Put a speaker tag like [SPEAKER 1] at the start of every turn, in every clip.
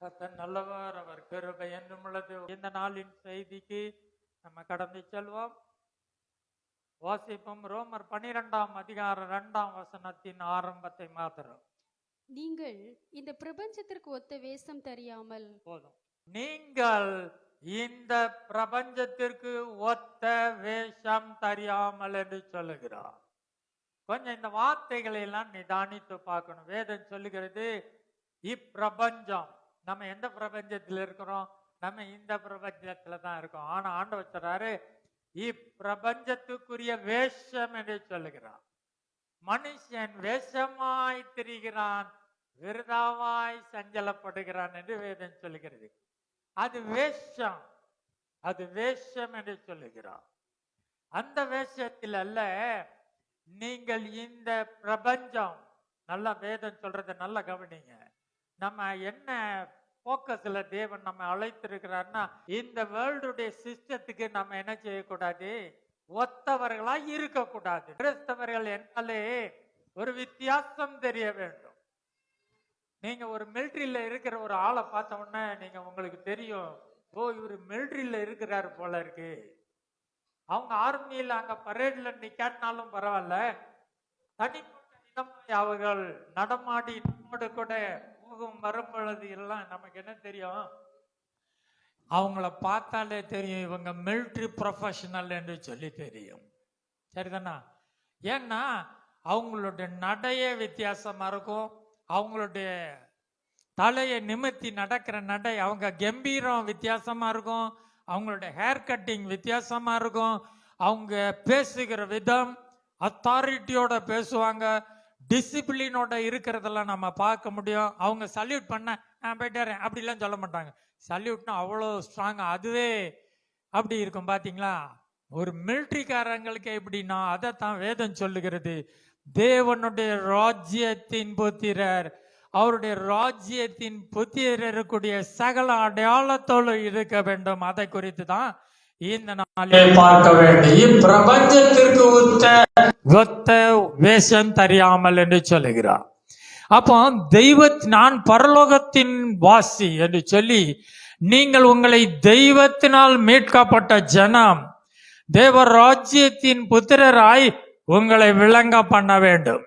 [SPEAKER 1] கர்த்தர் நல்லவர், அவர் கிருபை என்றும் உள்ளது. இந்த நாளின் செய்திக்கு நம்ம கடந்து செல்வோம். வாசிப்போம். ரோமர் 12ஆம் அதிகாரம் 2ஆம் வசனத்தின் ஆரம்பத்தை மாத்திரம்.
[SPEAKER 2] நீங்கள் இந்த பிரபஞ்சத்திற்கு ஒத்த வேஷம் தெரியாமல்
[SPEAKER 1] போதும். நீங்கள் இந்த பிரபஞ்சத்திற்கு ஒத்த வேஷம் தெரியாமல் என்று சொல்லுகிறார். கொஞ்சம் இந்த வார்த்தைகளை எல்லாம் நிதானித்து பார்க்கணும். வேதம் சொல்லுகிறது இப்பிரபஞ்சம். நம்ம எந்த பிரபஞ்சத்தில் இருக்கிறோம்? நம்ம இந்த பிரபஞ்சத்துல தான் இருக்கோம். ஆனா ஆண்டவர் சொல்றாரு இப்பிரபஞ்சத்துக்குரிய வேஷம் என்று சொல்லுகிறான். மனுஷன் வேஷமாய் திரிகிறான், விருதாவாய் சஞ்சலப்படுகிறான் என்று வேதம் சொல்லுகிறது. அது வேஷம், அது வேஷம் என்று சொல்லுகிறான். அந்த வேஷத்தில் அல்ல, நீங்கள் இந்த பிரபஞ்சம், நல்லா வேதம் சொல்றத நல்லா கவனிங்க. நம்ம என்ன போக்கஸ்ல தேவன் நம்ம அழைத்திருக்கிறார்னா, இந்த வேர்ல்டுடைய சிஸ்டத்துக்கு நம்ம என்ன செய்யக்கூடாது, ஒத்தவர்களா இருக்கக்கூடாது. கிறிஸ்தவர்கள் என்றாலே ஒரு வித்தியாசம் தெரிய வேண்டும். நீங்க ஒரு மிலிட்டரியில இருக்கிற ஒரு ஆளை பார்த்த உடனே நீங்க உங்களுக்கு தெரியும், ஓ இவர் மிலிட்டரியில இருக்கிறாரு போல இருக்கு. அவங்க ஆர்மியில அங்க பரேட்ல நிக்காட்டினாலும் பரவாயில்ல, தனிப்பட்ட விதமாய் அவர்கள் நடமாடி நம்மோடு கூட போகும் வரும் பொழுது எல்லாம் நமக்கு என்ன தெரியும், அவங்கள பார்த்தாலே தெரியும் இவங்க மிலிட்டரி ப்ரொஃபஷனல் என்று சொல்லி தெரியும். சரிதானா? ஏன்னா அவங்களுடைய நடையே வித்தியாசமா இருக்கும். அவங்களுடைய தலையை நிமித்தி நடக்கிற நடை, அவங்க கம்பீரம் வித்தியாசமா இருக்கும். அவங்களுடைய ஹேர் கட்டிங் வித்தியாசமா இருக்கும். அவங்க பேசுகிற விதம் அத்தாரிட்டியோட பேசுவாங்க, டிசிப்ளினோட இருக்கிறதெல்லாம் நம்ம பார்க்க முடியும். அவங்க சல்யூட் பண்ண நான் போயிட்டாரேன் அப்படிலாம் சொல்ல மாட்டாங்க. சல்யூட்னா அவ்வளோ ஸ்ட்ராங், அதுவே அப்படி இருக்கும். பார்த்தீங்களா? ஒரு மிலிட்ரிக்காரங்களுக்கு எப்படின்னா அதைத்தான் வேதம் சொல்லுகிறது. தேவனுடைய ராஜ்யத்தின் புத்திரர், அவருடைய ராஜ்யத்தின் புத்திரருக்குரிய சகல அடையாளத்தோடு இருக்க வேண்டும். அதை குறித்து தான் இந்த நாளில் பார்க்க வேண்டும். இப்பிரபஞ்சத்திற்கு ஒத்த வேஷம் தெரியாமல் என்று சொல்லுகிறார். அப்போ நான் பரலோகத்தின் வாசி என்று சொல்லி, நீங்கள் உங்களை தெய்வத்தினால் மீட்கப்பட்ட ஜனம், தேவ ராஜ்யத்தின் புத்திரராய் உங்களை விளங்க பண்ண வேண்டும்.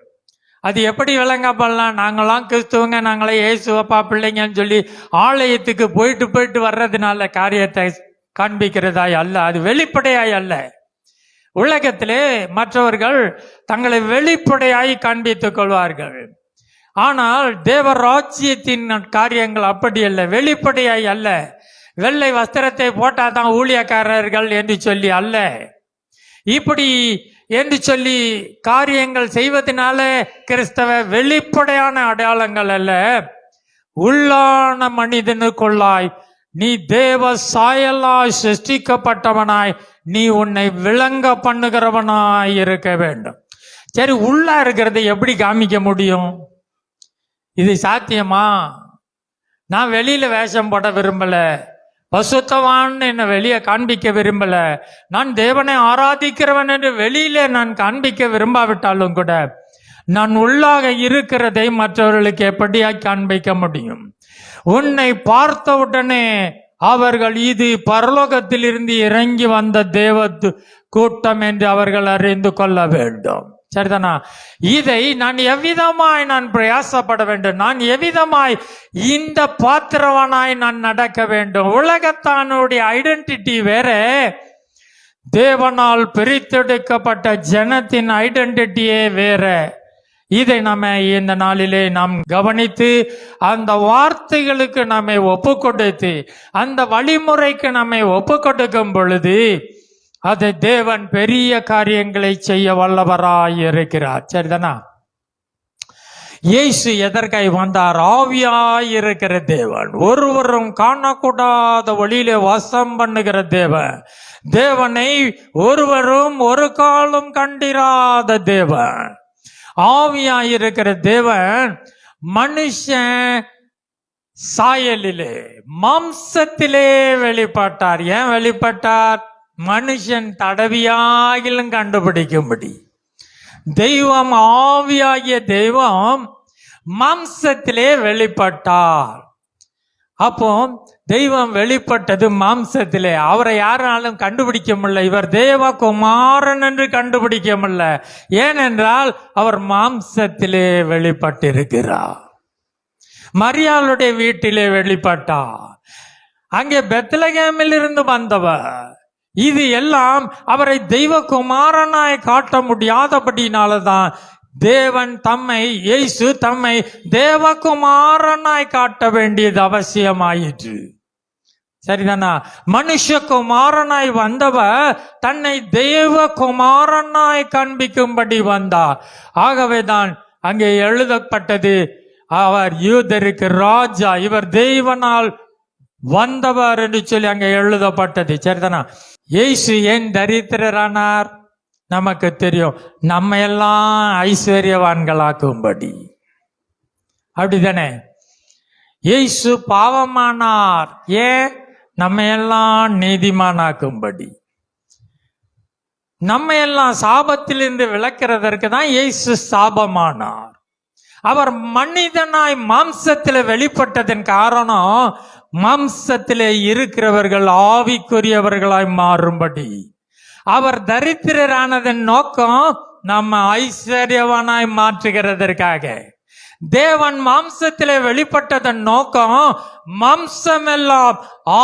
[SPEAKER 1] அது எப்படி விளங்க பண்ணலாம்? நாங்களாம் கிறிஸ்துவங்க, நாங்களே இயேசுவப்பா பிள்ளைங்கன்னு சொல்லி ஆலயத்துக்கு போயிட்டு வர்றதுனால காரியத்தை காண்பிக்கிறதாய் அல்ல, அது வெளிப்படையாய் அல்ல. உலகத்திலே மற்றவர்கள் தங்களை வெளிப்படையாய் காண்பித்துக் கொள்வார்கள். ஆனால் தேவ ராஜ்யத்தின் காரியங்கள் அப்படி அல்ல, வெளிப்படையாய் அல்ல. வெள்ளை வஸ்திரத்தை போட்டாதான் ஊழியக்காரர்கள் என்று சொல்லி அல்ல, இப்படி என்று சொல்லி காரியங்கள் செய்வதனால கிறிஸ்தவ வெளிப்படையான அடையாளங்கள் அல்ல. உள்ளான மனிதனுக்குள்ளாய் நீ தேவ சாயலாய் சிருஷ்டிக்கப்பட்டவனாய் நீ உன்னை விளங்க பண்ணுகிறவனாய் இருக்க வேண்டும். சரி, உள்ள இருக்கிறத எப்படி காமிக்க முடியும்? இது சாத்தியமா? நான் வெளியில வேஷம் போட விரும்பல, பசுத்தவான் என்னை வெளியே காண்பிக்க விரும்பல, நான் தேவனை ஆராதிக்கிறவன் என்று வெளியில நான் காண்பிக்க விரும்பாவிட்டாலும் கூட நான் உள்ளாக இருக்கிறதை மற்றவர்களுக்கு எப்படியா காண்பிக்க முடியும்? உன்னை பார்த்தவுடனே அவர்கள் இது பரலோகத்தில் இருந்து இறங்கி வந்த தேவ கூட்டம் என்று அவர்கள் அறிந்து கொள்ள வேண்டும். சரிதானா? இதை நான் எவ்விதமாய் நான் பிரயாசப்பட வேண்டும், நான் எவ்விதமாய் இந்த பாத்திரவனாய் நான் நடக்க வேண்டும். உலகத்தானுடைய ஐடென்டிட்டி வேற, தேவனால் பிரித்தெடுக்கப்பட்ட ஜனத்தின் ஐடென்டிட்டியே வேற. இதை நம்ம இந்த நாளிலே நாம் கவனித்து அந்த வார்த்தைகளுக்கு நம்மை ஒப்பு கொடுத்து அந்த வழிமுறைக்கு நம்மை ஒப்பு கொடுக்கும் பொழுது அது தேவன் பெரிய காரியங்களை செய்ய வல்லவராய் இருக்கிறார். சரிதானா? இயேசு எதற்காய் வந்தார்? ஆவியாய் இருக்கிற தேவன், ஒருவரும் காணக்கூடாத வழியிலே வாசம் பண்ணுகிற தேவன், தேவனை ஒருவரும் ஒரு காலம் கண்டிராத தேவன், ஆவியாய் இருக்கிற தேவன் மனுஷன் சாயலிலே மாம்சத்திலே வெளிப்பட்டார். ஏன் வெளிப்பட்டார்? மனுஷன் தடவியாகிலும் கண்டுபிடிக்கும்படி. தெய்வம், ஆவியாகிய தெய்வம் மாம்சத்திலே வெளிப்பட்டார். அப்போ தெய்வம் வெளிப்பட்டது மாம்சத்திலே. அவரை யாராலும் கண்டுபிடிக்க முடியல. இவர் தேவகுமாரன் என்று கண்டுபிடிக்க முடியல. ஏனென்றால் அவர் மாம்சத்திலே வெளிப்பட்டிருக்கிறார். மரியாளுடைய வீட்டிலே வெளிப்பட்டார். அங்கே பெத்லகேமில் இருந்து வந்தவர். இது எல்லாம் அவரை தெய்வகுமாரனாய் காட்ட முடியாதபடினாலதான் தேவன் இயேசு தம்மை தேவகுமாரனாய் காட்ட வேண்டியது அவசியமாயிற்று. சரிதானா? மனுஷகுமாரனாய் வந்தவர் தன்னை தேவகுமாரனாய் காண்பிக்கும்படி வந்தார். ஆகவேதான் அங்கே எழுதப்பட்டது, அவர் யூதருக்கு ராஜா, இவர் தேவனால் வந்தவர் என்று சொல்லி அங்கே எழுதப்பட்டது. சரிதானா? இயேசு ஏன் தரித்திரரானார்? நமக்கு தெரியும். நம்ம எல்லாம் ஐஸ்வர்யவான்களாக்கும்படி. அப்படிதானே? இயேசு பாவமானார். ஏன்? நம்ம எல்லாம் நீதிமானாக்கும்படி. நம்ம எல்லாம் சாபத்திலிருந்து விளக்கிறதற்கு தான் இயேசு சாபமானார். அவர் மனிதனாய் மாம்சத்தில் வெளிப்பட்டதன் காரணம் மாம்சத்திலே இருக்கிறவர்கள் ஆவிக்குரியவர்களாய் மாறும்படி. அவர் தரித்திரரானதன் நோக்கம் நம்ம ஐஸ்வர்யவானாய் மாற்றுகிறதற்காக. தேவன் மாம்சத்திலே வெளிப்பட்டதன் நோக்கம் மாம்சமெல்லாம்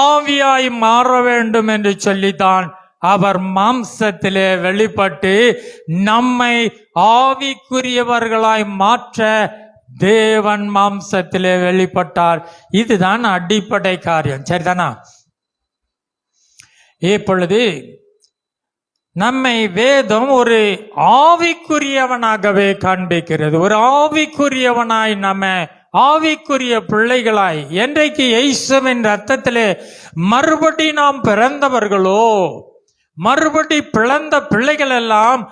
[SPEAKER 1] ஆவியாய் மாற வேண்டும் என்று சொல்லித்தான் அவர் மாம்சத்திலே வெளிப்பட்டு நம்மை ஆவிக்குரியவர்களாய் மாற்ற தேவன் மாம்சத்திலே வெளிப்பட்டார். இதுதான் அடிப்படை காரியம். சரிதானா? இப்பொழுது நம்மை வேதம் ஒரு ஆவிக்குரியவனாகவே காண்பிக்கிறது. ஒரு ஆவிக்குரியவனாய், நம்ம ஆவிக்குரிய பிள்ளைகளாய், என்றைக்கு இயேசுவின் ரத்தத்திலே மறுபடி நாம் பிறந்தவர்களோ, மறுபடி பிறந்த பிள்ளைகள் எல்லாம்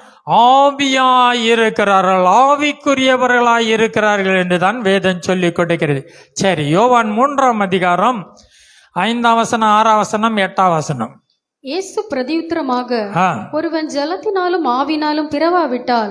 [SPEAKER 1] ஆவியாயிருக்கிறார்கள், ஆவிக்குரியவர்களாய் இருக்கிறார்கள் என்றுதான் வேதம் சொல்லிக் கொடுக்கிறது. சரி, யோவான் 3ஆம் அதிகாரம் 5ஆம் வசனம், 6ஆம் வசனம், 8ஆம் வசனம்.
[SPEAKER 2] இயேசு பிரதியுத்தரமாக, ஒருவன் ஜலத்தினாலும் ஆவினாலும் பிறவாவிட்டால்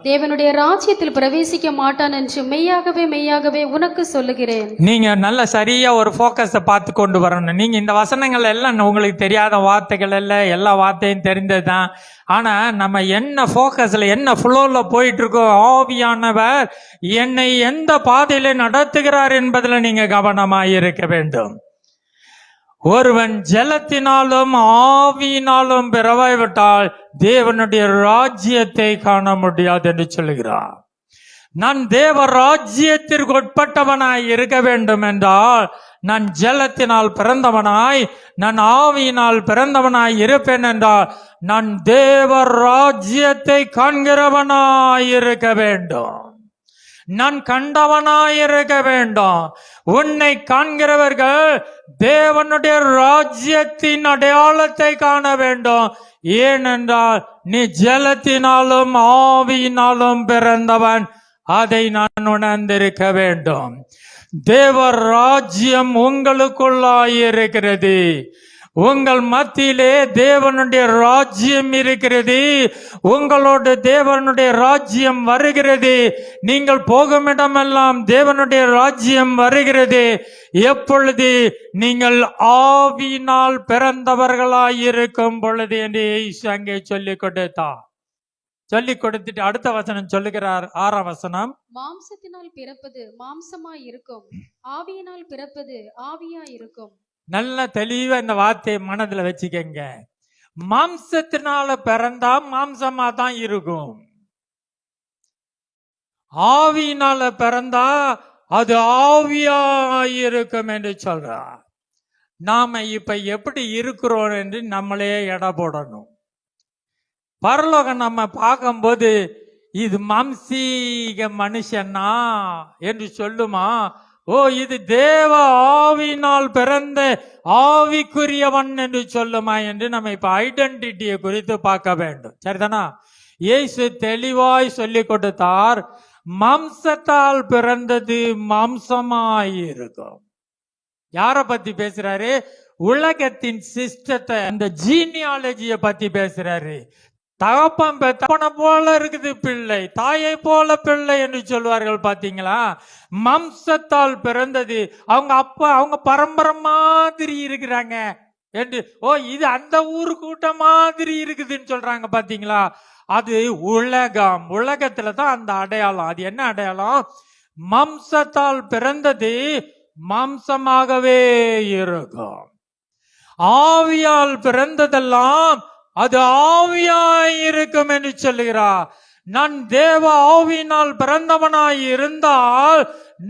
[SPEAKER 2] தேவனுடைய ராஜ்யத்தில் பிரவேசிக்க மாட்டான் என்று மெய்யாகவே மெய்யாகவே உனக்கு சொல்லுகிறேன்.
[SPEAKER 1] நீங்க நல்ல சரியா ஒரு போக்கஸை பார்த்து கொண்டு வரணும். நீங்க இந்த வசனங்கள் எல்லாம் உங்களுக்கு தெரியாத வார்த்தைகள் இல்ல, எல்லா வார்த்தையும் தெரிந்ததுதான். ஆனா நம்ம என்ன போக்கஸ்ல, என்ன ஃப்ளோல போயிட்டு இருக்கோம், ஆவியானவர் என்னை எந்த பாதையில நடத்துகிறார் என்பதில் நீங்க கவனமாய் இருக்க வேண்டும். ஒருவன் ஜலத்தினாலும் ஆவியினாலும் பிறவாய்விட்டால் தேவனுடைய ராஜ்யத்தை காண முடியாது என்று சொல்லுகிறார். நான் தேவ ராஜ்யத்திற்கு உட்பட்டவனாய் இருக்க வேண்டும் என்றால் நான் ஜலத்தினால் பிறந்தவனாய், நான் ஆவியினால் பிறந்தவனாய் இருப்பேன் என்றால் நான் தேவ ராஜ்யத்தை காண்கிறவனாய் இருக்க வேண்டும். நான் கண்டவனாயிருக்க வேண்டும். உன்னை காண்கிறவர்கள் தேவனுடைய ராஜ்யத்தின் அடையாளத்தை காண வேண்டும். ஏனென்றால் நீ ஜலத்தினாலும் ஆவியினாலும் பிறந்தவன், அதை நான் உணர்ந்திருக்க வேண்டும். தேவ ராஜ்யம் உங்களுக்குள்ளாயிருக்கிறது. உங்கள் மத்தியிலே தேவனுடைய ராஜ்யம் இருக்கிறது. உங்களோட தேவனுடைய ராஜ்யம் வருகிறது. நீங்கள் போகும் இடமெல்லாம் தேவனுடைய ராஜ்யம் வருகிறது. எப்பொழுது? நீங்கள் ஆவியினால் பிறந்தவர்களாய் இருக்கும் பொழுது என்று அங்கே சொல்லிக் கொடுத்தார். சொல்லிக் கொடுத்துட்டு அடுத்த வசனம் சொல்லுகிறார், 6ஆம் வசனம்.
[SPEAKER 2] மாம்சத்தினால் பிறப்பது மாம்சமாய் இருக்கும், ஆவியினால் பிறப்பது ஆவியாய் இருக்கும்.
[SPEAKER 1] நல்ல தெளிவா இந்த வார்த்தையை மனதுல வச்சுக்கங்க. மாம்சத்தினால பிறந்தா மாம்சமா தான் இருக்கும். ஆவியினால பிறந்தா அது ஆவியாயிருக்கும் என்று சொல்றார். நாம இப்ப எப்படி இருக்கிறோம் என்று நம்மளே எடை போடணும். பரலோகம் நம்ம பார்க்கும்போது இது மாம்சீக மனுஷனா என்று சொல்லுமா? ஓ, இது தேவ ஆவியினால் பிறந்த ஆவிக்குரியவன் என்று சொல்லுமா என்று நம்ம இப்ப ஐடென்டிட்டியை குறித்து பார்க்க வேண்டும். சரிதானா? இயேசு தெளிவாய் சொல்லி கொடுத்தார், மாம்சத்தால் பிறந்தது மாம்சமாயிருக்கும். யார பத்தி பேசுறாரு? உலகத்தின் சிஸ்டத்தை, அந்த ஜீனியாலஜியை பத்தி பேசுறாரு. தகப்பன் தகப்பனை போல இருக்குது பிள்ளை, தாயை போல பிள்ளை என்று சொல்வார்கள். பாத்தீங்களா? மாம்சத்தால் பிறந்தது, அவங்க அப்பா அவங்க பரம்பரை மாதிரி இருக்கிறாங்க என்று. இது அந்த ஊரு கூட்டம் மாதிரி இருக்குதுன்னு சொல்றாங்க. பாத்தீங்களா? அது உலகத்துல தான் அந்த அடையாளம். அது என்ன அடையாளம்? மாம்சத்தால் பிறந்தது மாம்சமாகவே இருக்கும். ஆவியால் பிறந்ததெல்லாம் அது ஆவியாய் இருக்கும் என்று சொல்லுகிறார். நான் தேவ ஆவியினால் பிறந்தவனாய் இருந்தால்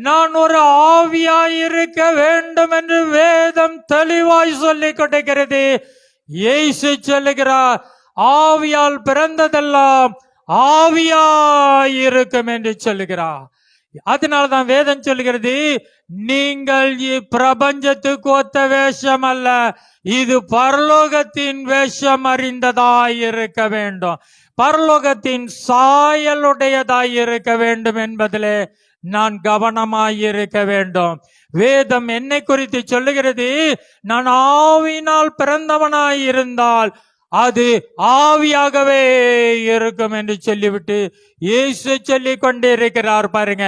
[SPEAKER 1] நான் ஒரு ஆவியாய் இருக்க வேண்டும் என்று வேதம் தெளிவாய் சொல்லிக் கொண்டிருக்கிறது. இயேசு சொல்லுகிறார், ஆவியால் பிறந்ததெல்லாம் ஆவியாய் இருக்கும் என்று சொல்லுகிறார். அதனால்தான் வேதம் சொல்லுகிறது, நீங்கள் இப்பிரபஞ்சத்துக்கு ஒத்த வேஷம் அல்ல, இது பரலோகத்தின் வேஷம் அறிந்ததாய் இருக்க வேண்டும், பரலோகத்தின் சாயலுடையதாய் இருக்க வேண்டும் என்பதிலே நான் கவனமாய் இருக்க வேண்டும். வேதம் என்னை குறித்து சொல்லுகிறது, நான் ஆவியினால் பிறந்தவனாய் இருந்தால் அது ஆவியாகவே இருக்கும் என்று சொல்லிவிட்டு இயேசு சொல்லிக் கொண்டே இருக்கிறார். பாருங்க,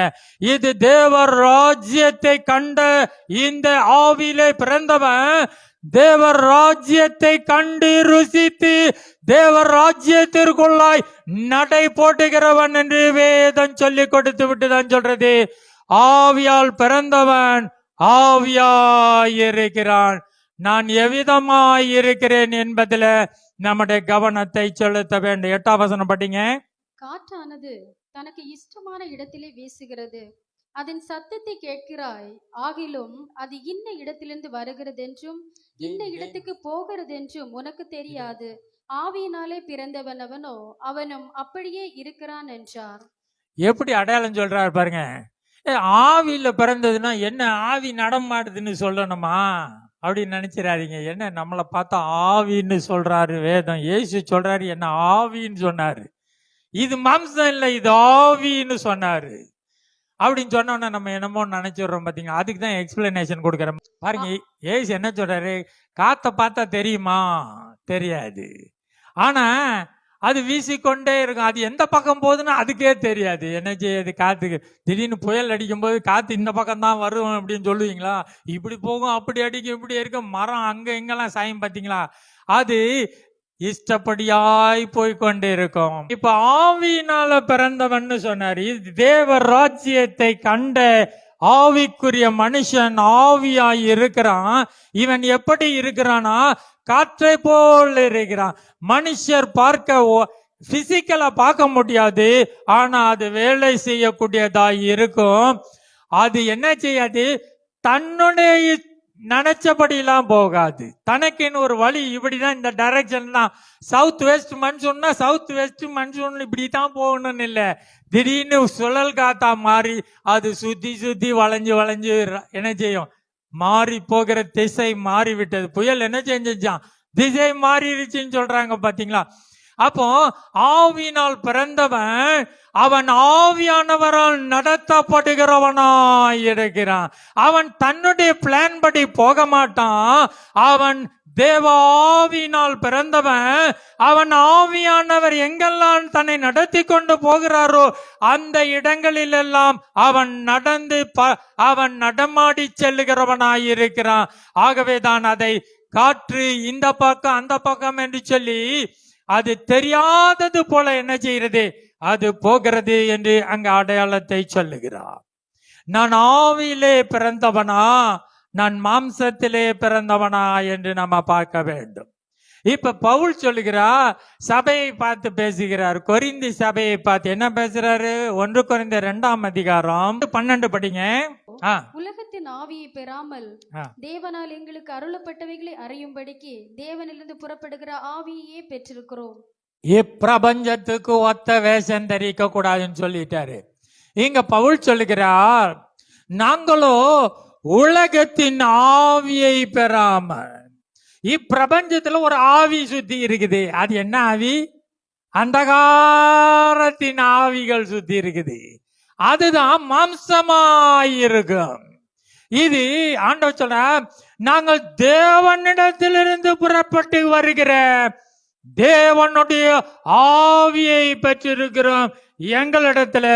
[SPEAKER 1] இது தேவர் ராஜ்யத்தை கண்ட இந்த ஆவியிலே பிறந்தவன் தேவர் ராஜ்யத்தை கண்டு ருசித்து தேவர் ராஜ்யத்திற்குள்ளாய் நடை போட்டுகிறவன் என்று வேதம் சொல்லி கொடுத்து விட்டு தான் சொல்றது. ஆவியால் பிறந்தவன் ஆவியாய் இருக்கிறான். நான் எவ்விதமாய் இருக்கிறேன் என்பதில் நம்முடைய கவனத்தை செலுத்த வேண்டும். 8ஆம் வசனம் படிங்க.
[SPEAKER 2] காற்றானது தனக்கு இஷ்டமான இடத்திலே வீசுகிறது, அதன் சத்தத்தை கேட்கிறாய், ஆகிலும் அது இன்ன இடத்திலிருந்து வருகிறது என்றும் இன்ன இடத்துக்கு போகிறது என்றும் உனக்கு தெரியாது. ஆவியினாலே பிறந்தவன் அவனோ, அவனும் அப்படியே இருக்கிறான் என்றார்.
[SPEAKER 1] எப்படி அடையாளம் சொல்றாரு பாருங்க. ஆவியில பிறந்ததுன்னா என்ன, ஆவி நடமாடுதுன்னு சொல்லணுமா அப்படின்னு நினைச்சிடாதீங்க. என்ன நம்மளை பார்த்தா ஆவின்னு சொல்றாரு வேதம். இயேசு சொல்றாரு என்ன ஆவின்னு சொன்னாரு. இது மாம்சம் இல்லை, இது ஆவின்னு சொன்னாரு. அப்படின்னு சொன்னோன்னா நம்ம என்னமோ நினைச்சிடுறோம். பாத்தீங்களா? அதுக்கு தான் எக்ஸ்பிளனேஷன் கொடுக்குறோம். பாருங்க, ஏசு என்ன சொல்றாரு, காத்த பார்த்தா தெரியுமா? தெரியாது. ஆனா அது வீசிக்கொண்டே இருக்கும். அது எந்த பக்கம் போகுதுன்னா அதுக்கே தெரியாது. என்ன செய்யுது? காத்துக்கு திடீர்னு புயல் அடிக்கும் போது காத்து இந்த பக்கம் தான் வரும் அப்படின்னு சொல்லுவீங்களா? இப்படி போகும், அப்படி அடிக்கும், இப்படி இருக்கும், மரம் அங்க எங்கெல்லாம் சாயும். பாத்தீங்களா? அது இஷ்டப்படியாய் போய்கொண்டே இருக்கும். இப்ப ஆவியினால பிறந்தவன் சொன்னார். இது தேவ ராஜ்யத்தை கண்ட ஆவிக்குரிய மனுஷன் ஆவியாய் இருக்கிறான். இவன் எப்படி இருக்கிறானா? காற்றை போல் இருக்கிறான். மனுஷர் பார்க்க பிசிக்கலா பார்க்க முடியாது, ஆனா அது வேலை செய்யக்கூடியதாய் இருக்கும். அது என்ன செய்யாது? தன்னுடைய நினைச்சபடியெல்லாம் போகாது. தனக்குன்னு ஒரு வழி, இப்படிதான் இந்த டைரக்ஷன் தான். சவுத் வெஸ்ட் மன்சூன்னா சவுத் வெஸ்ட் மன்சூன் இப்படித்தான் போகணும்னு இல்லை. திடீர்னு சுழல் காத்தா மாறி அது சுத்தி சுத்தி வளைஞ்சு வளைஞ்சு என்ன செய்யும்? மாறி போகிற திசை மாறிவிட்டது. புயல் என்ன செஞ்சான்? திசை மாறிடுச்சுன்னு சொல்றாங்க. பாத்தீங்களா? அப்போ ஆவியினால் பிறந்தவன் அவன் ஆவியானவரால் நடத்தப்படுகிறவனாய் இருக்கிறான். அவன் தன்னுடைய பிளான் படி போக மாட்டான். அவன் தேவ ஆவியினால் பிறந்தவன். அவன் ஆவியானவர் எங்கெல்லாம் தன்னை நடத்தி கொண்டு போகிறாரோ அந்த இடங்களிலெல்லாம் அவன் அவன் நடமாடி செல்லுகிறவனாய் இருக்கிறான். ஆகவே தான் அதை காற்று இந்த பக்கம் அந்த பக்கம் என்று சொல்லி அது தெரியாதது போல என்ன செய்கிறது? அது போகிறது என்று அங்க அடையாளத்தை சொல்லுகிறார். நான் ஆவியிலே பிறந்தவனா, நான் மாம்சத்திலே பிறந்தவனா என்று நம்ம பார்க்க வேண்டும். இப்ப பவுல் சொல்லுகிறார், சபையை பார்த்து பேசுகிறார். கொரிந்தி சபையை பார்த்து என்ன பேசுறாரு? 1 கொரிந்தியர் 2ஆம் அதிகாரம் 12 படிங்க.
[SPEAKER 2] உலகத்தின் ஆவியை பெறாமல் தேவனால் எங்களுக்கு அருளப்பட்டவைகளை அறியும்படிக்கு தேவனிலிருந்து புறப்படுகிற ஆவியே பெற்றிருக்கிறோம்.
[SPEAKER 1] இப்பிரபஞ்சத்துக்கு ஒத்த வேஷம் தரிக்க கூடாதுன்னு சொல்லிட்டாரு. இங்க பவுல் சொல்லுகிறார், நாங்களோ உலகத்தின் ஆவியை பெறாமல். இப்பிரபஞ்சத்துல ஒரு ஆவி சுத்தி இருக்குது. அது என்ன ஆவி? அந்தகாரத்தின் ஆவிகள் சுத்தி இருக்குது. அதுதான் மாம்சமாயிருக்கும். இது ஆண்டவர் சொல்ற, நாங்கள் தேவனிடத்திலிருந்து புறப்பட்டு வருகிற தேவனுடைய ஆவியை பெற்றிருக்கிறோம். எங்களிடத்துல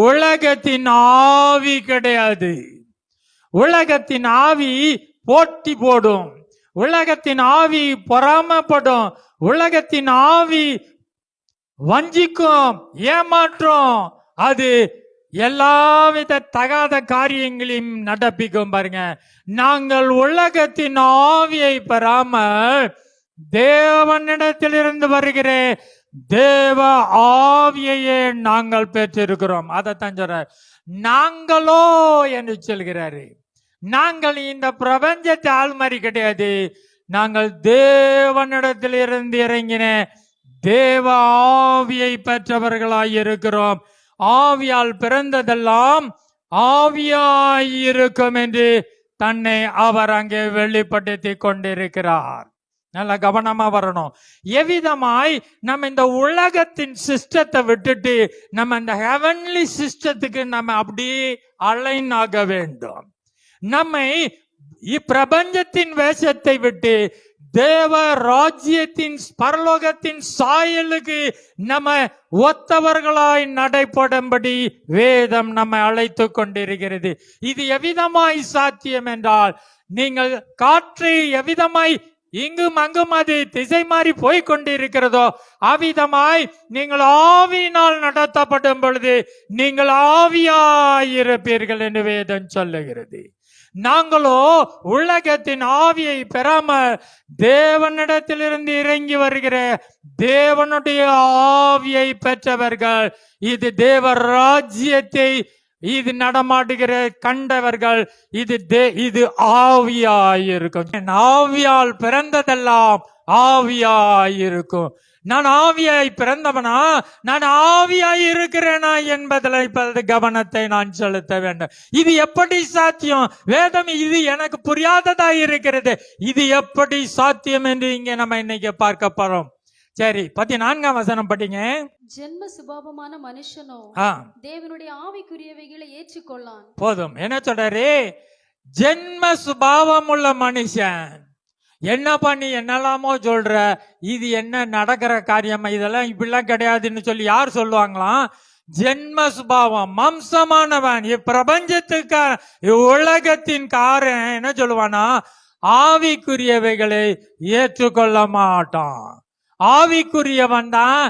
[SPEAKER 1] உலகத்தின் ஆவி கிடையாது. உலகத்தின் ஆவி போட்டி போடும், உலகத்தின் ஆவி பொறாமைப்படும், உலகத்தின் ஆவி வஞ்சிக்கும், ஏமாற்றும். அது எல்லாவித தகாத காரியங்களையும் நடப்பிக்கும். பாருங்க, நாங்கள் உலகத்தின் ஆவியை பெறாமல் தேவனிடத்திலிருந்து வருகிற தேவ ஆவியையே நாங்கள் பெற்றிருக்கிறோம். அதைத்தான் சொல்றார். நாங்களோ என்று சொல்கிறாரு. நாங்கள் இந்த பிரபஞ்சத்தை ஆள்மாரி கிடையாது. நாங்கள் தேவனிடத்திலிருந்து இறங்கின தேவ ஆவியை பெற்றவர்களாய் இருக்கிறோம். ஆவியால் பிறந்ததெல்லாம் ஆவியாய் இருக்கும் என்று தன்னை அவர் அங்கே வெளிப்படுத்தி கொண்டிருக்கிறார். நல்ல கவனமா வரணும். எவ்விதமாய் நம்ம இந்த உலகத்தின் சிஸ்டத்தை விட்டுட்டு நம்ம இந்த ஹெவன்லி சிஸ்டத்துக்கு நம்ம அப்படியே அலைன் ஆக வேண்டும். நம்மை இப்பிரபஞ்சத்தின் வேஷத்தை விட்டு தேவ ராஜ்யத்தின் பரலோகத்தின் சாயலுக்கு நம்ம ஒத்தவர்களாய் நடைபடும்படி வேதம் நம்மை அழைத்து கொண்டிருக்கிறது. இது எவ்விதமாய் சாத்தியம் என்றால், நீங்கள் காற்றை எவ்விதமாய் இங்கும் அங்கும் அது திசை மாறி போய் கொண்டிருக்கிறதோ அவ்விதமாய் நீங்கள் ஆவியினால் நடத்தப்படும் பொழுது நீங்கள் ஆவியாயிருப்பீர்கள் என்று வேதம் சொல்லுகிறது. நாங்களோ உலகத்தின் ஆவியை பெறாமல் தேவனிடத்திலிருந்து இறங்கி வருகிற தேவனுடைய ஆவியை பெற்றவர்கள். இது தேவ ராஜ்யத்தை இது நடமாடுகிற கண்டவர்கள். இது ஆவியாயிருக்கும். ஆவியால் பிறந்ததெல்லாம் ஆவியாயிருக்கும். நான் ஆவியாய் பிறந்தவனா, நான் ஆவியாய் இருக்கிறேனா என்பதில் இப்பொழுது கவனத்தை நான் செலுத்த வேண்டும். இது எப்படி சாத்தியம்? வேதம் இது எனக்கு புரியாததா இருக்கிறது. இது எப்படி சாத்தியம் என்று இங்கே நம்ம இன்னைக்கு பார்க்க போறோம். சரி, 14ஆம் வசனம் படிங்க.
[SPEAKER 2] ஜென்ம சுபாவமான மனுஷனோ தேவனுடைய ஆவிக்குரியவைகளை ஏற்றுக்கொள்ளான். போதும்.
[SPEAKER 1] என்ன சொல்றாரு? ஜென்ம சுபாவம் உள்ள மனுஷன். என்ன பண்ணி என்னெல்லாமோ சொல்ற, இது என்ன நடக்கிற காரியம்? இதெல்லாம் இப்படிலாம் கிடையாதுன்னு சொல்லி யார் சொல்லுவாங்களாம்? ஜென்ம சுபாவம், மம்சமானவன், இப்பிரபஞ்சத்துக்கு உலகத்தின் காரன் என்ன சொல்லுவானா? ஆவிக்குரியவைகளை ஏற்றுக்கொள்ள மாட்டான். ஆவிக்குரியவன் தான்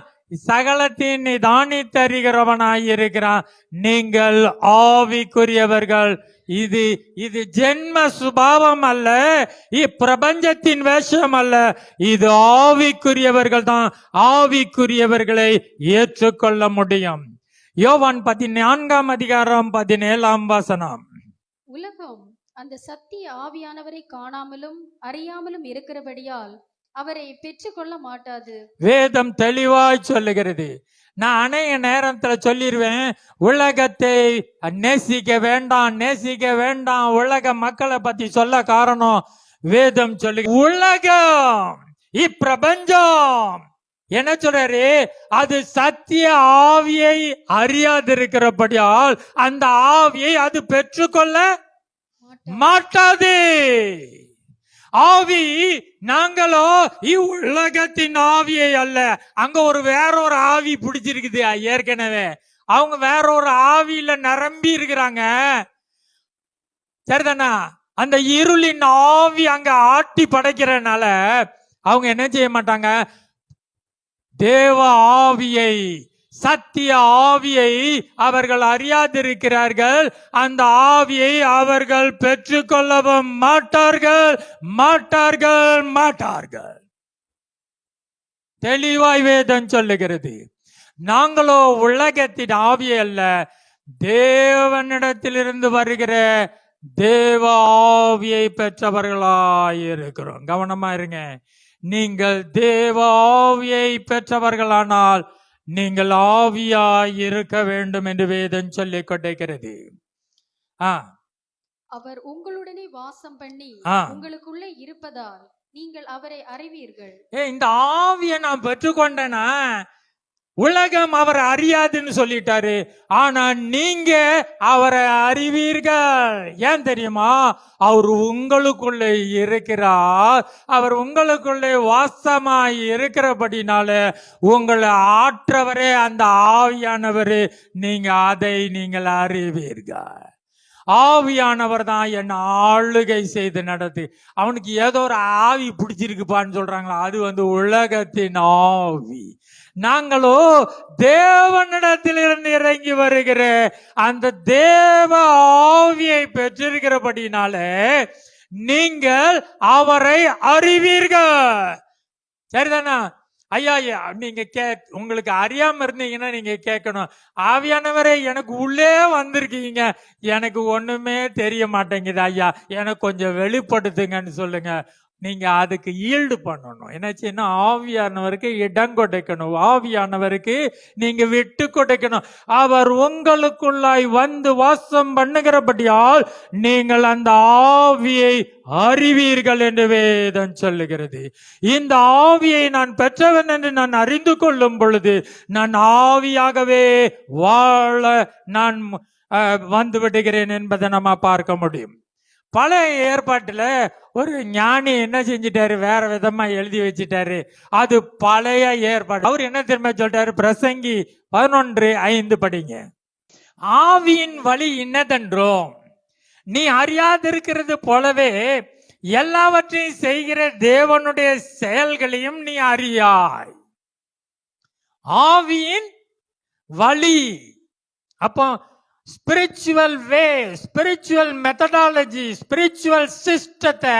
[SPEAKER 1] சகலத்தின் நிதானித்தறிகிறவனாய் இருக்கிறான். நீங்கள் ஆவிக்குரியவர்கள். இது ஜென்ம சுபாவம் அல்ல, இப்பிரபஞ்சத்தின் வேஷம் அல்ல. இது ஆவிக்குரியவர்கள் தான் ஆவிக்குரியவர்களை ஏற்றுக்கொள்ள முடியும். யோவான் 14ஆம் அதிகாரம் 17ஆம் வசனம்.
[SPEAKER 2] உலகம் அந்த சத்திய ஆவியானவரை காணாமலும் அறியாமலும் இருக்கிறபடியால் அவரை பெற்றுக்கொள்ள மாட்டாது.
[SPEAKER 1] வேதம் தெளிவாய் சொல்லுகிறது. நான் அநேக நேரத்துல சொல்லிடுவேன், உலகத்தை நேசிக்க வேண்டாம் உலக மக்களை பத்தி சொல்ல காரணம் வேதம் சொல்லு. உலகம், இப்பிரபஞ்சம் என்ன சொல்றாரு? அது சத்திய ஆவியை அறியாதிருக்கிறபடியால் அந்த ஆவியை அது பெற்றுக்கொள்ள மாட்டாது. ஆவி, நாங்களோ இவ்வுலகத்தின் ஆவியை அல்ல. அங்க வேறொரு ஆவி பிடிச்சிருக்குது ஏற்கனவே. அவங்க வேறொரு ஆவியில நிரம்பி இருக்கிறாங்க. சரிதானா? அந்த இருளின் ஆவி அங்க ஆட்டி படைக்கிறனால அவங்க என்ன செய்ய மாட்டாங்க? தேவ ஆவியை, சத்திய ஆவியை அவர்கள் அறியாதிருக்கிறார்கள். அந்த ஆவியை அவர்கள் பெற்றுக்கொள்ளவும் மாட்டார்கள். தெளிவாய் வேதம் சொல்லுகிறது. நாங்களோ உலகத்தின் ஆவியை அல்ல, தேவனிடத்திலிருந்து வருகிற தேவ ஆவியை பெற்றவர்களாயிருக்கிறோம். கவனமா இருங்க. நீங்கள் தேவ ஆவியை பெற்றவர்களானால் நீங்கள் ஆவியாய் இருக்க வேண்டும் என்று வேதம் சொல்லிக் கொண்டிருக்கிறது.
[SPEAKER 2] அவர் உங்களுடனே வாசம் பண்ணி உங்களுக்குள்ளே இருப்பதால் நீங்கள் அவரை அறிவீர்கள்.
[SPEAKER 1] இந்த ஆவியை நான் பெற்றுக்கொண்டேனா, உலகம் அவரை அறியாதுன்னு சொல்லிட்டாரு. ஆனா நீங்க அவரை அறிவீர்கள். ஏன் தெரியுமா? அவர் உங்களுக்குள்ளே இருக்கிறார். அவர் உங்களுக்குள்ளே வாசமாய் இருக்கிறபடினால உங்களை ஆற்றவரே அந்த ஆவியானவர். நீங்கள் அறிவீர்கள். ஆவியானவர் தான் என்ன ஆளுகை செய்து நடத்து. அவனுக்கு ஏதோ ஒரு ஆவி பிடிச்சிருக்குப்பான்னு சொல்றாங்களா, அது உலகத்தின் ஆவி. நாங்களோ தேவனிடத்திலிருந்து இறங்கி வருகிற அந்த தேவ ஆவியை பெற்றிருக்கிறபடினால நீங்கள் அவரை அறிவீர்கள். சரிதானா? ஐயா, நீங்க உங்களுக்கு அறியாம இருந்தீங்கன்னா நீங்க கேட்கணும், ஆவியானவரே எனக்கு உள்ளே வந்திருக்கீங்க, எனக்கு ஒண்ணுமே தெரிய மாட்டேங்குது ஐயா, எனக்கு கொஞ்சம் வெளிப்படுத்துங்கன்னு சொல்லுங்க. நீங்க அதுக்கு ஈல்டு பண்ணணும். என்னாச்சுன்னா ஆவியானவருக்கு இடம் கொடுக்கணும். ஆவியானவருக்கு நீங்க விட்டு கொடுக்கணும். அவர் உங்களுக்குள்ளாய் வந்து வாசம் பண்ணுகிறபடியால் நீங்கள் அந்த ஆவியை அறிவீர்கள் என்று வேதம் சொல்லுகிறது. இந்த ஆவியை நான் பெற்றவன் என்று நான் அறிந்து கொள்ளும் பொழுது நான் ஆவியாகவே வாழ நான் வந்து விடுகிறேன் என்பதை நம்ம பார்க்க முடியும். பழைய ஏற்பாட்டுல ஒரு ஞானி என்ன செஞ்சிட்டாரு, வேற விதமா எழுதி வச்சிட்டாரு. அது பழைய ஏற்பாடு. அவர் என்ன தெரியுமா சொல்றாரு? பிரசங்கி 11:5 படிங்க. ஆவியின் வழி இன்னதென்றோம் நீ அறியாதிருக்கிறது போலவே எல்லாவற்றையும் செய்கிற தேவனுடைய செயல்களையும் நீ அறியாய். ஆவியின் வழி. அப்போ ஸ்பிரிச்சுவல் வே, ஸ்பிரிச்சுவல் மெத்தடாலஜி, ஸ்பிரிச்சுவல் சிஸ்டத்தை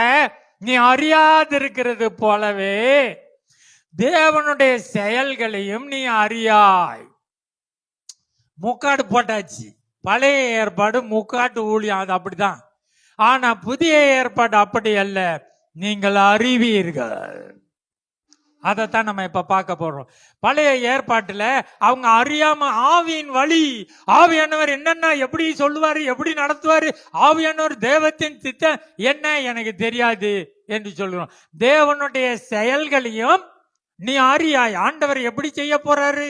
[SPEAKER 1] நீ அறியாதிருக்கிறது போலவே தேவனுடைய செயல்களையும் நீ அறியாய். முக்காடு போட்டாச்சு. பழைய ஏற்பாடு முக்காட்டு ஊழியம், அது அப்படிதான். ஆனா புதிய ஏற்பாடு அப்படி அல்ல. நீங்கள் அறிவீர்கள். அதைத்தான் நம்ம இப்ப பார்க்க போறோம். பழைய ஏற்பாட்டுல அவங்க அறியாம ஆவியின் வழி, ஆவியானவர் என்னன்னா எப்படி சொல்லுவாரு, எப்படி நடத்துவாரு, ஆவியானவர் தேவத்தின் திட்டம் என்ன எனக்கு தெரியாது என்று சொல்லுவோம். தேவனுடைய செயல்களையும் நீ அறியாய். ஆண்டவர் எப்படி செய்ய போறாரு,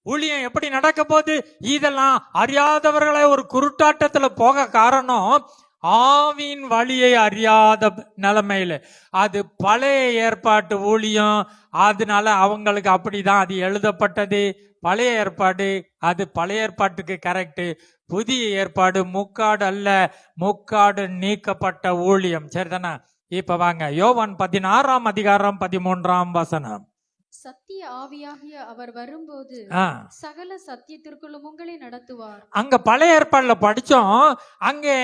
[SPEAKER 1] ஊழியம் எப்படி நடக்க போகுது, இதெல்லாம் அறியாதவர்களை ஒரு குருட்டாட்டத்துல போக காரணம் ஆவியின் வழியை அறியாத நிலைமையில. அது பழைய ஏற்பாட்டு ஊழியம். அதனால அவங்களுக்கு அப்படிதான் அது எழுதப்பட்டது. பழைய ஏற்பாடு அது பழைய ஏற்பாட்டுக்கு கரெக்ட். புதிய ஏற்பாடு முக்காடு அல்ல, முக்காடு நீக்கப்பட்ட ஊழியம். சரிதானா? இப்ப வாங்க யோவான் 16:13
[SPEAKER 2] சத்திய ஆவியாகிய அவர் வரும்போது சகல சத்தியத்திற்குள்ளும் உங்களை நடத்துவார்.
[SPEAKER 1] அங்க பழைய ஏற்பாடுல படிச்சோம், அங்கே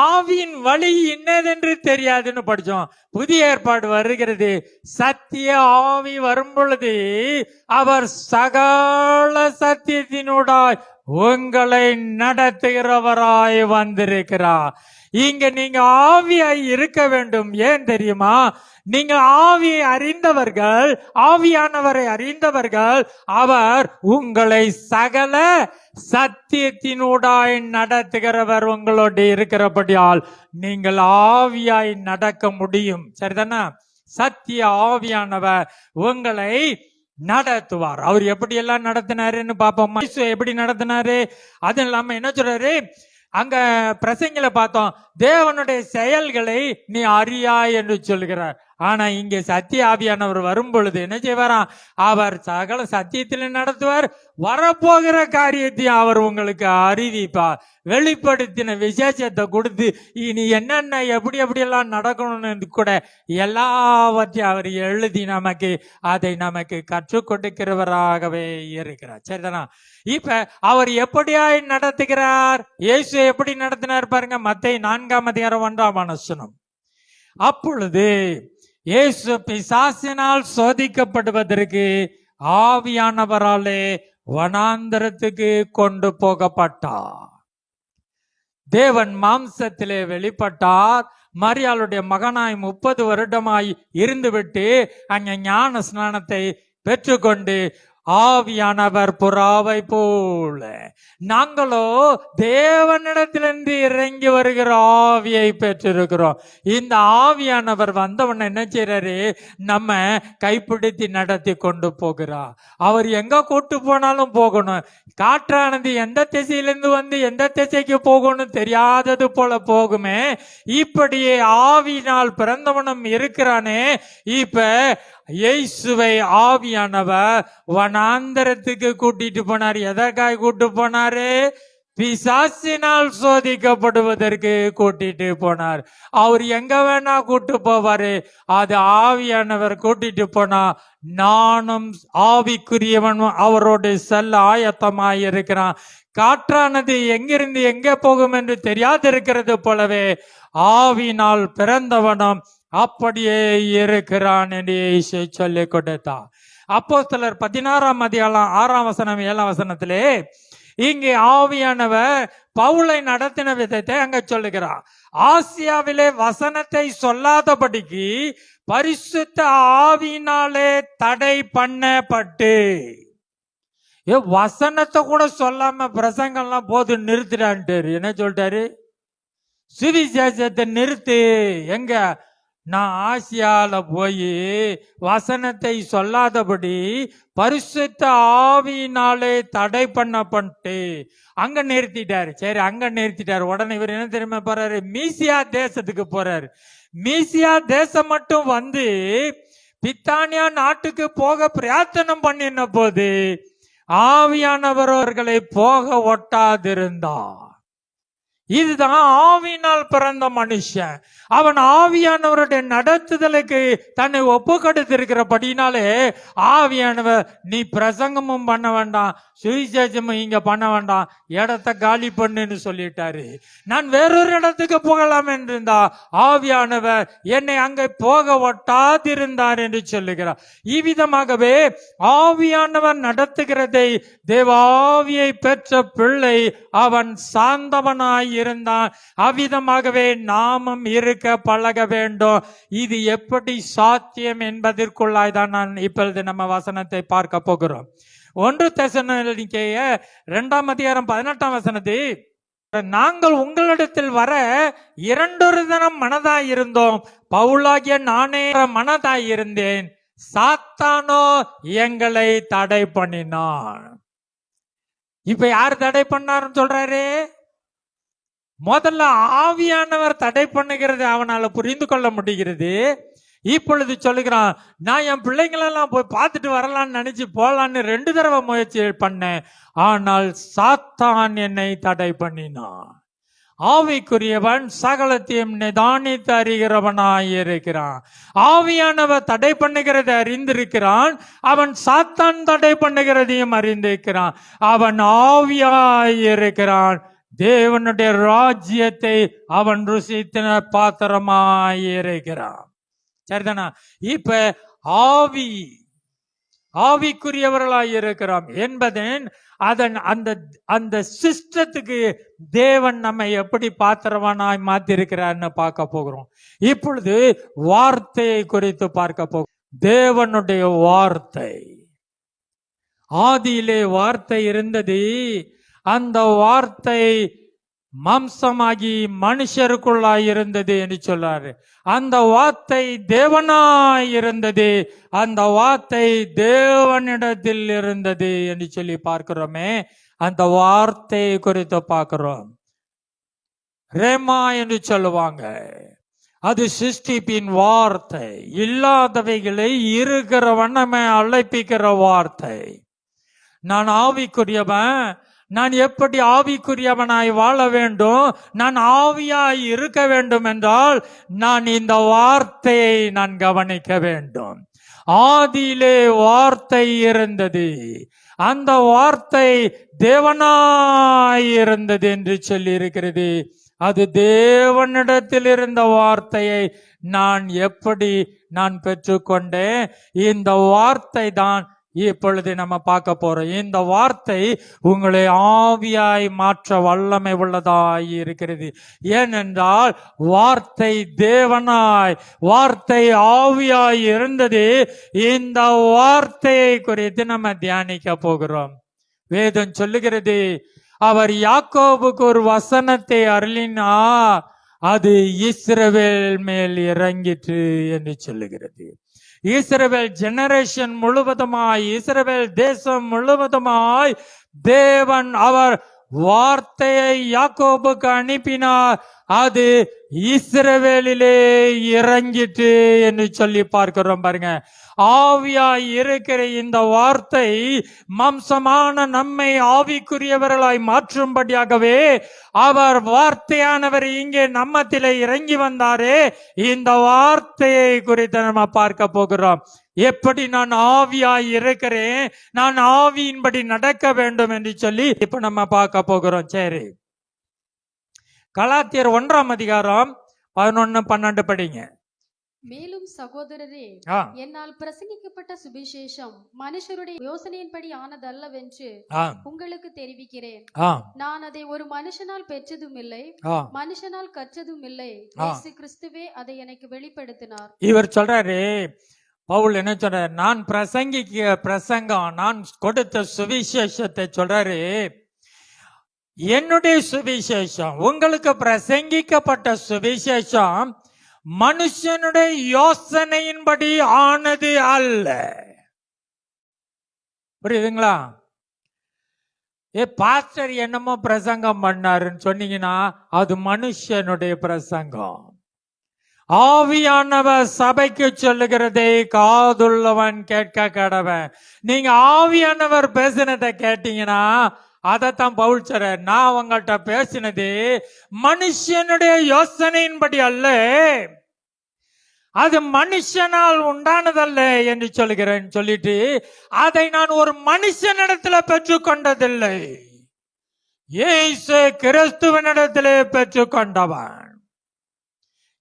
[SPEAKER 1] ஆவியின் வழி என்னதென்று தெரியாதுன்னு படிச்சோம். புதிய ஏற்பாடு வருகிறது, சத்திய ஆவி வரும் பொழுது அவர் சகல சத்தியத்தினூடாய் உங்களை நடத்துகிறவராய் வந்திருக்கிறார். இங்க நீங்க ஆவியாய் இருக்க வேண்டும். ஏன் தெரியுமா? நீங்க ஆவியை அறிந்தவர்கள், ஆவியானவரை அறிந்தவர்கள். அவர் உங்களை சகல சத்தியத்தினூடாய் நடத்துகிறவர் உங்களோடு இருக்கிறபடியால் நீங்கள் ஆவியாய் நடக்க முடியும். சரிதானா? சத்திய ஆவியானவர் உங்களை நடத்துவார். அவர் எப்படி எல்லாம் நடத்தினாருன்னு பாப்போம். எப்படி நடத்தினாரு? அது இல்லாம என்ன சொல்றாரு அங்க பிரசங்கில பார்த்தோம், தேவனுடைய செயல்களை நீ அறியாய் என்று சொல்கிறார். ஆனா இங்க சத்திய ஆவியானவர் வரும் பொழுது என்ன செய்வாராம்? அவர் சகல சத்தியத்தில் நடத்துவார். வரப்போகிற காரியத்தையும் அவர் உங்களுக்கு அறிவிப்பார். வெளிப்படுத்தின விசேஷத்தை கொடுத்து இனி என்னென்ன எப்படி எல்லாம் நடக்கணும்னு கூட எல்லாவற்றையும் அவர் எழுதி அதை நமக்கு கற்றுக் கொடுக்கிறவராகவே இருக்கிறார். சரிதானா? இப்ப அவர் எப்படியாய் நடத்துகிறார்? இயேசு எப்படி நடத்தினார் பாருங்க. மத்தேயு 4:1 அப்பொழுது இயேசு பிசாசினால் சோதிக்கப்படுவதற்கு ஆவியானவராலே வனாந்தரத்துக்கு கொண்டு போகப்பட்டார். தேவன் மாம்சத்திலே வெளிப்பட்டார். மரியாளுடைய மகனாய் 30 வருடமாய் இருந்துவிட்டு அங்க ஞான ஸ்நானத்தை பெற்றுக்கொண்டு ஆவியானவர் புறாவை போல. நாங்களோ தேவனிடத்திலிருந்து இறங்கி வருகிற ஆவியை பெற்றிருக்கிறோம். இந்த ஆவியானவர் வந்தவன் என்ன செய்யறாரு? நம்ம கைப்பிடித்து நடத்தி கொண்டு போகிறார். அவர் எங்க கூட்டு போனாலும் போகணும். காற்றானது எந்த திசையிலிருந்து வந்து எந்த திசைக்கு போகணும் தெரியாதது போல போகுமே, இப்படியே ஆவியினால் பிறந்தவனும் இருக்கிறானே. இப்ப இயேசுவை ஆவியானவர் வனாந்தரத்துக்கு கூட்டிட்டு போனார். எதற்காக கூட்டு போனாரு? பிசாசினால் சோதிக்கப்படுவதற்கு கூட்டிட்டு போனார். அவர் எங்க வேணா கூட்டு போவாரு. அது ஆவியானவர் கூட்டிட்டு போனா நானும் ஆவிக்குரியவன் அவரோடு செல்ல ஆயத்தமாய் இருக்கிறான். காற்றானது எங்கிருந்து எங்கே போகும் என்று தெரியாதிருக்கிறது போலவே ஆவினால் பிறந்தவனும் அப்படியே இருக்கிறான் என்று சொல்லிக் கொடுத்தார். அப்போஸ்தலர் 16ஆம் அதிகாரம் 6ஆம் வசனம் 7ஆம் வசனத்திலே இங்கே ஆவியானவர் பவுலை நடத்தின விதத்தை அங்க சொல்லுகிறார். ஆசியாவிலே வசனத்தை சொல்லாதபடிக்கு பரிசுத்த ஆவியினாலே தடை பண்ணப்பட்டு, வசனத்தை கூட சொல்லாம பிரசங்கம்லாம் போது நிறுத்திடான்ட்டாரு. என்ன சொல்லிட்டாரு? சுவிசேஷத்தை நிறுத்து. எங்க? நான் ஆசியால போய் வசனத்தை சொல்லாதபடி பரிசுத்த ஆவியினாலே தடை பண்ணப்பட்டு அங்க நிறுத்திட்டாரு. சரி, அங்க நிறுத்திட்டாரு. உடனே இவர் என்ன தெரியுமா போறாரு? மீசியா தேசத்துக்கு போறாரு. மீசியா தேசம் மட்டும் வந்து பித்தானியா நாட்டுக்கு போக பிரயத்தனம் பண்ணின போது ஆவியானவர்களை போக ஒட்டாதிருந்தார். இதுதான் ஆவியினால் பிறந்த மனுஷன். அவன் ஆவியானவருடைய நடத்துதலுக்கு தன்னை ஒப்பு கொடுத்திருக்கிறபடினாலே ஆவியானவர் நீ பிரசங்கமும் பண்ண வேண்டாம், சுவிசேஷமும் இங்க பண்ண வேண்டாம், இடத்தை காலி பண்ணுன்னு சொல்லிட்டாரு. நான் வேறொரு இடத்துக்கு போகலாம் என்றிருந்தா ஆவியானவர் என்னை அங்கே போக ஒட்டாதிருந்தார் என்று சொல்லுகிறார். இவ்விதமாகவே ஆவியானவர் நடத்துகிறதை தேவாவியை பெற்ற பிள்ளை அவன் சார்ந்தவனாய் இருந்தான். அவ்விதமாகவே நாமும் இருக்க பழக வேண்டும். இது எப்படி சாத்தியம் என்பதற்குள்ளாய் தான் நான் இப்பொழுது நம்ம வசனத்தை பார்க்க போகிறோம். 1 தெசலோனிக்கேயர் 2ஆம் அதிகாரம் 18ஆம் வசனத்தை, நாங்கள் உங்களிடத்தில் வர 2 தினம் மனதாய் இருந்தோம், பவுலாகிய நானே மனதாய் இருந்தேன், சாத்தானோ எங்களை தடை பண்ணினான். இப்ப யார் தடை பண்ணாருன்னு சொல்றாரு? முதல்ல ஆவியானவர் தடை பண்ணுகிறது அவனால புரிந்து கொள்ள முடிகிறது. இப்பொழுது சொல்லுகிறான், நான் என் பிள்ளைங்களெல்லாம் போய் பார்த்துட்டு வரலான்னு நினைச்சு போலான்னு 2 தடவை முயற்சி பண்ணேன், ஆனால் சாத்தான் என்னை தடை பண்ணினான். ஆவிக்குரியவன் சகலத்தையும் நிதானித்து அறிகிறவனாய் இருக்கிறான். ஆவியானவர் தடை பண்ணுகிறதை அறிந்திருக்கிறான், அவன் சாத்தான் தடை பண்ணுகிறதையும் அறிந்திருக்கிறான். அவன் ஆவியாய் இருக்கிறான். தேவனுடைய ராஜ்யத்தை அவன் ருசித்தின பாத்திரமாய் இருக்கிறான். சரிதானா? இப்ப ஆவிக்குரியவர்களாய் இருக்கிறோம் என்பதன் அந்த சிஸ்டத்துக்கு தேவன் நம்மை எப்படி பாத்திரமானாய் மாத்தி இருக்கிறார்னு பார்க்க போகிறோம். இப்பொழுது வார்த்தையை குறித்து பார்க்க போகிறோம். தேவனுடைய வார்த்தை, ஆதியிலே வார்த்தை இருந்தது, அந்த வார்த்தை மாம்சமாகி மனுஷருக்குள்ளாய் இருந்தது என்று சொல்றாரு. அந்த வார்த்தை தேவனாய் இருந்தது, அந்த வார்த்தை தேவனிடத்தில் இருந்தது என்று சொல்லி பார்க்கிறோமே. அந்த வார்த்தை குறித்து பார்க்கிறோம். ரேமா என்று சொல்லுவாங்க. அது சிருஷ்டிப்பின் வார்த்தை, இல்லாதவைகளை இருக்கிற வண்ணமே அழைப்பிக்கிற வார்த்தை. நான் ஆவிக்குரியவன், நான் எப்படி ஆவிக்குரியவனாய் வாழ வேண்டும், நான் ஆவியாய் இருக்க வேண்டும் என்றால் நான் இந்த வார்த்தையை நான் கவனிக்க வேண்டும். ஆதியிலே வார்த்தை இருந்தது, அந்த வார்த்தை தேவனாய் இருந்தது என்று சொல்லி இருக்கிறது. அது தேவனிடத்தில் இருந்த வார்த்தையை நான் எப்படி பெற்றுக்கொண்டேன்? இந்த வார்த்தை தான் இப்பொழுது நம்ம பார்க்க போறோம். இந்த வார்த்தை உங்களை ஆவியாய் மாற்ற வல்லமை உள்ளதாய் இருக்கிறது. ஏனென்றால் வார்த்தை தேவனாய், வார்த்தை ஆவியாய் இருந்தது. இந்த வார்த்தையை குறித்து நம்ம தியானிக்க போகிறோம். வேதம் சொல்லுகிறது, அவர் யாக்கோபுக்கு ஒரு வசனத்தை அருளினார், அது இஸ்ரவேல் மேல் இறங்கிற்று என்று சொல்லுகிறது. இஸ்ரவேல் ஜெனரேஷன் முழுவதுமாய், இஸ்ரவேல் தேசம் முழுவதுமாய் தேவன் அவர் வார்த்தையை யாக்கோபுக்கு அனுப்பினார், அது இஸ்ரவேலிலே இறங்கிற்று என்று சொல்லி பார்க்கிறோம். பாருங்க, ஆவியாய் இருக்கிற இந்த வார்த்தை மாம்சமான நம்மை ஆவிக்குரியவர்களாய் மாற்றும்படியாகவே அவர் வார்த்தையானவர் இங்கே நம்மத்திலே இறங்கி வந்தாரே. இந்த வார்த்தையை குறித்து நம்ம பார்க்க போகிறோம். எப்படி நான் ஆவியாய் இருக்கிறேன், நான் ஆவியின்படி நடக்க வேண்டும் என்று சொல்லி இப்ப நம்ம பார்க்க போகிறோம். சரி, கலாத்தியர் 1ஆம் அதிகாரம் 11-12 படிங்க.
[SPEAKER 2] மேலும் சகோதரரே,
[SPEAKER 1] ஆ,
[SPEAKER 2] என்னால் பிரசங்கிக்கப்பட்ட சுவிசேஷம் மனுஷருடைய யோசனையின்படி ஆனதல்லவென்று
[SPEAKER 1] ஆ,
[SPEAKER 2] உங்களுக்கு தெரிவிக்கிறேன்.
[SPEAKER 1] ஆ,
[SPEAKER 2] நான் அதை ஒரு மனுஷனால் பெற்றதும் இல்லை,
[SPEAKER 1] ஆ.
[SPEAKER 2] மனுஷனால் கற்றதும் இல்லை.
[SPEAKER 1] ஆ.
[SPEAKER 2] இயேசு கிறிஸ்துவே அதை எனக்கு வெளிப்படுத்தினார்.
[SPEAKER 1] இவர் சொல்றாரு, பவுல் என்ன சொல்றாரு, நான் பிரசங்கம், நான் கொடுத்த சுவிசேஷத்தை சொல்றாரு, என்னுடைய சுவிசேஷம், உங்களுக்கு பிரசங்கிக்கப்பட்ட சுவிசேஷம் மனுஷனுடைய யோசனையின்படி ஆனது அல்ல. புரியுதுங்களா? பாஸ்டர் என்னமோ பிரசங்கம் பண்ணாருன்னு சொன்னீங்கன்னா அது மனுஷனுடைய பிரசங்கம். ஆவியானவர் சபைக்கு சொல்லுகிறதை காதுள்ளவன் கேட்க கடவன். நீங்க ஆவியானவர் பேசினதை கேட்டீங்கன்னா அதத்தான் பவுல் சொல்றார், நான் உங்கள்கிட்ட பேசினது மனுஷனுடைய யோசனையின்படி அல்ல, அது மனுஷனால் உண்டானதல்ல என்று சொல்லுகிறேன் சொல்லிட்டு, அதை நான் ஒரு மனுஷனிடத்துல பெற்றுக்கொண்டதில்லை, இயேசு கிறிஸ்துவனிடத்திலே பெற்றுக்கொண்டவன்.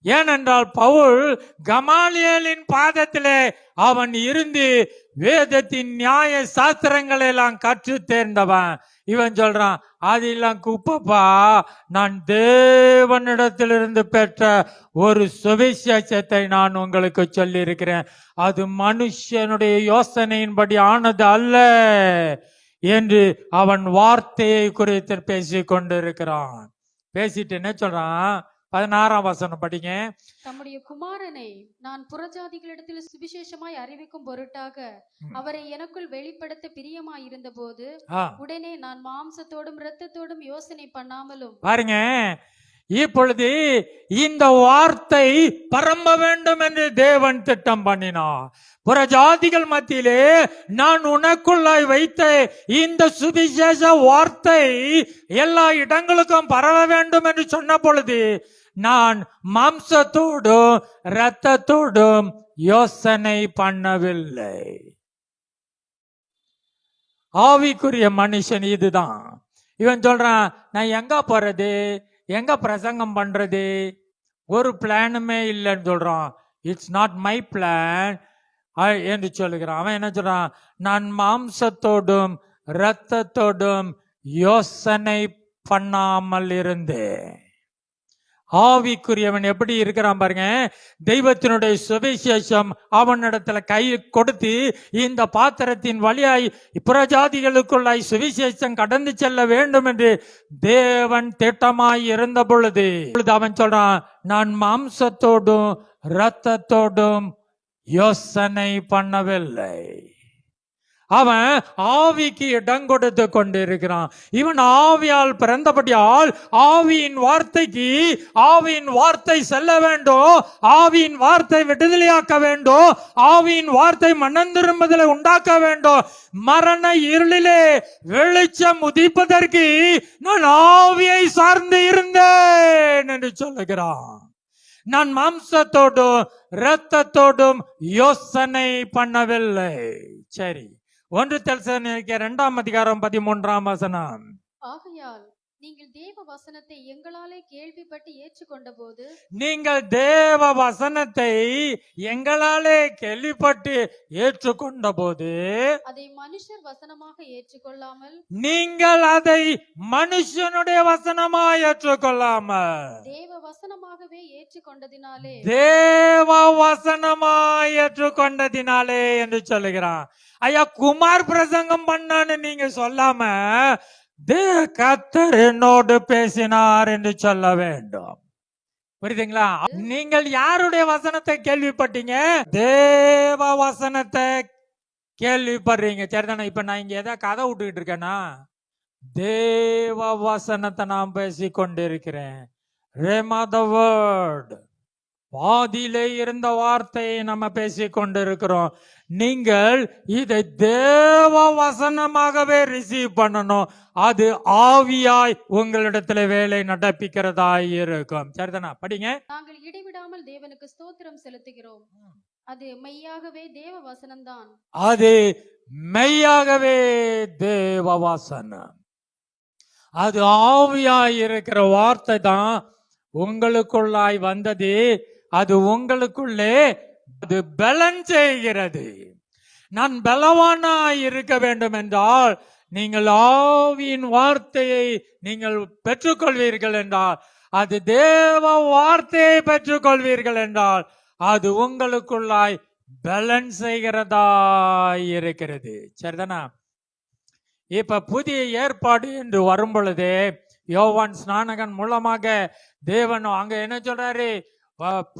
[SPEAKER 1] ஏனென்றால் பவுல் கமாலியலின் பாதத்திலே அவன் இருந்து வேதத்தின் நியாய சாஸ்திரங்களை எல்லாம் கற்று தேர்ந்தவன். இவன் சொல்றான், அதெல்லாம் குப்பப்பா, நான் தேவனிடத்திலிருந்து பெற்ற ஒரு சுவிசேஷத்தை நான் உங்களுக்கு சொல்லி இருக்கிறேன், அது மனுஷனுடைய யோசனையின்படி ஆனது அல்ல என்று அவன் வார்த்தையை குறித்து பேசிக் கொண்டிருக்கிறான். பேசிட்டு என்ன சொல்றான், 16ஆம் வசனம் படிங்க.
[SPEAKER 2] தம்முடைய குமாரனை நான் புறஜாதிகளிடத்தில் சுவிசேஷமாய் அறிவிக்கும் பொருட்டாக அவரை எனக்குள் வெளிப்படுத்த பிரியமாய் இருந்த போது உடனே நான் மாம்சத்தோடும் இரத்தத்தோடும் யோசனை பண்ணாமலும்.
[SPEAKER 1] பாருங்க, இப்பொழுது இந்த வார்த்தை பரம்ப வேண்டும் என்று தேவன் திட்டம் பண்ணினார். புறஜாதிகள் மத்தியிலே நான் உனக்குள்ளாய் வைத்த இந்த சுவிசேஷ வார்த்தை எல்லா இடங்களுக்கும் பரவ வேண்டும் என்று சொன்ன பொழுது நான் மாம்சத்தோடும் இரத்தத்தோடும் யோசனை பண்ணவில்லை. ஆவிக்குரிய மனுஷன் இதுதான். இவன் சொல்றான், நான் எங்க போறது, எங்க பிரசங்கம் பண்றது, ஒரு பிளானுமே இல்லைன்னு சொல்றான். இட்ஸ் நாட் மை பிளான் என்று சொல்லுகிறான். அவன் என்ன சொல்றான், நான் மாம்சத்தோடும் இரத்தத்தோடும் யோசனை பண்ணாமல் இருந்தேன். ஆவிக்குரியவன் எப்படி இருக்கிறான் பாருங்க, தெய்வத்தினுடைய சுவிசேஷம் அவனிடத்துல கை கொடுத்து இந்த பாத்திரத்தின் வழியாய் புறஜாதிகளுக்குள்ளாய் சுவிசேஷம் கடந்து செல்ல வேண்டும் என்று தேவன் திட்டமாய் இருந்த பொழுது அவன் சொல்றான், நான் மாம்சத்தோடும் இரத்தத்தோடும் யோசனை பண்ணவில்லை. அவன் ஆவிக்கு இடம் கொடுத்து கொண்டிருக்கிறான். இவன் ஆவியால் பிறந்தபடியால் ஆவியின் வார்த்தைக்கு, ஆவியின் வார்த்தை செல்ல வேண்டும், ஆவியின் வார்த்தை விடுதலையாக்க வேண்டும், ஆவியின் வார்த்தை மனம் திரும்புதலை உண்டாக்க வேண்டும். மரண இருளிலே வெளிச்சம் உதிப்பதற்கு நான் ஆவியை சார்ந்து இருந்தேன் என்று சொல்லுகிறான். நான் மாம்சத்தோடும் இரத்தத்தோடும் யோசனை பண்ணவில்லை. சரி, 1 தெசலோனிக்கேயர் 2ஆம் அதிகாரம் 13ஆம் வசனம்.
[SPEAKER 2] ஆகையால் நீங்கள் தேவ வசனத்தை எங்களாலே கேள்விப்பட்டு ஏற்றுக்கொண்ட போது
[SPEAKER 1] நீங்கள் தேவ வசனத்தை எங்களாலே கேள்விப்பட்டு ஏற்றுக்கொண்ட போது
[SPEAKER 2] அதை மனுஷர் வசனமாக ஏற்றுக்கொள்ளாமல்
[SPEAKER 1] நீங்கள் அதை மனுஷனுடைய வசனமாய் ஏற்றுக்கொள்ளாமல்
[SPEAKER 2] தேவ வசனமாகவே ஏற்றுக்கொண்டதினாலே
[SPEAKER 1] தேவ வசனமாய் ஏற்றுக்கொண்டதினாலே என்று சொல்லுகிறான். ஐயா, குமார் பிரசங்கம் பண்ணான்னு நீங்க சொல்லாம கர்த்தர் என்னோடு பேசினார் என்று சொல்ல வேண்டும். புரியுதுங்களா? நீங்கள் யாருடைய வசனத்தை கேள்விப்பட்டீங்க? தேவ வசனத்தை கேள்விப்படுறீங்க. சரிதானே? இப்ப நான் இங்க ஏதாவது கதை விட்டுக்கிட்டு இருக்கேன்னா, தேவ வசனத்தை நான் பேசி கொண்டிருக்கிறேன். Rhema the word. பாதியிலே இருந்த வார்த்தையை நம்ம பேசி கொண்டிருக்கிறோம். நீங்கள் இதை தேவ வசனமாகவே ரிசீவ் பண்ணணும். அது ஆவியாய் உங்களிடத்துல வேலை நடப்பிக்கிறதாய் இருக்கும். சரிதானா? படிங்க.
[SPEAKER 2] நாங்கள் இடைவிடாமல் தேவனுக்கு ஸ்தோத்திரம் செலுத்துகிறோம். அது மெய்யாகவே தேவ வசனம்தான்.
[SPEAKER 1] அது மெய்யாகவே தேவ வசனம். அது ஆவியாய் இருக்கிற வார்த்தை தான் உங்களுக்குள்ளாய் வந்தது. அது உங்களுக்குள்ளே அது பலன் செய்கிறது. நான் பலவானாய் இருக்க வேண்டும் என்றால் நீங்கள் ஆவியின் வார்த்தையை நீங்கள் பெற்றுக்கொள்வீர்கள் என்றால், அது தேவ வார்த்தையை பெற்றுக்கொள்வீர்கள் என்றால், அது உங்களுக்குள்ளாய் பலன் செய்கிறதாய் இருக்கிறது. சரிதானா? இப்ப புதிய ஏற்பாடு என்று வரும் பொழுது யோவான் ஸ்நானகன் மூலமாக தேவன் அங்க என்ன சொல்றாரு?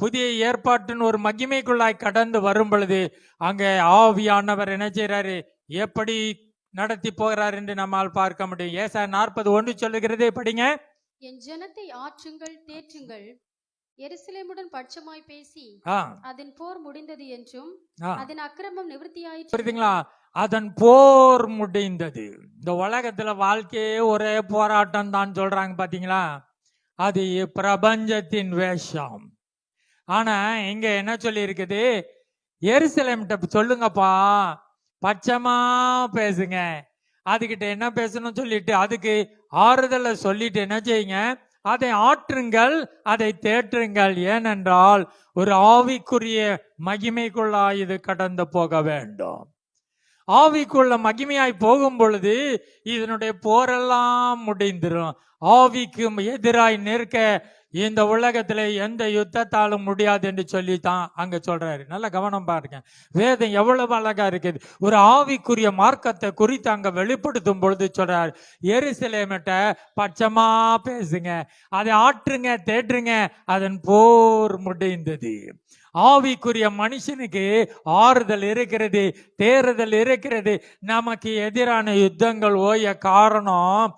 [SPEAKER 1] புதிய ஏற்பாட்டின் ஒரு மகிமைக்குள்ளாய் கடந்து வரும் பொழுது அங்க ஆவியானவர் என்ன செய்யறாரு, எப்படி நடத்தி போகிறார் என்று நம்மால் பார்க்க முடியும். ஏசாயா 40:1 சொல்லுகிறது. படிங்க.
[SPEAKER 2] என் ஜனத்தை ஆற்றுங்கள், தேற்றுங்கள், எருசலேமுடன் பட்சமாய் பேசி அதன் போர் முடிந்தது என்றும் அதன் அக்கிரமம் நிவர்த்தியாயிற்று.
[SPEAKER 1] புரியுதுங்களா? அதன் போர் முடிந்தது. இந்த உலகத்துல வாழ்க்கையே ஒரே போராட்டம் தான் சொல்றாங்க. பாத்தீங்களா? அது பிரபஞ்சத்தின் வேஷம். ஆனா இங்க என்ன சொல்லி இருக்குது? எருசலேம்கிட்ட சொல்லுங்கப்பா, பட்சமா பேசுங்க, அதுகிட்ட என்ன பேசணும் சொல்லிட்டு அதுக்கு ஆறுதலை சொல்லிட்டு என்ன செய்யுங்க? அதை ஆற்றுங்கள், அதை தேற்றுங்கள். ஏனென்றால் ஒரு ஆவிக்குரிய மகிமைக்குள்ளா இது கடந்து போக வேண்டும். ஆவிக்குள்ள மகிமையாய் போகும் பொழுது இதனுடைய போரெல்லாம் முடிந்துரும். ஆவிக்கு எதிராய் நிற்க இந்த உலகத்துல எந்த யுத்தத்தாலும் முடியாது என்று சொல்லித்தான் அங்க சொல்றாரு. நல்ல கவனம் பாருங்க. வேதம் எவ்வளவு அழகா இருக்குது. ஒரு ஆவிக்குரிய மார்க்கத்தை குறித்து அங்க வெளிப்படுத்தும் பொழுது சொல்றாரு, எருசலேமிட்ட பட்சமா பேசுங்க, அதை ஆற்றுங்க, தேற்றுங்க, அதன் போர் முடிந்தது. ஆவிக்குரிய மனுஷனுக்கு ஆறுதல் இருக்கிறது, தேறுதல் இருக்கிறது. நமக்கு எதிரான யுத்தங்கள் ஓய காரணம்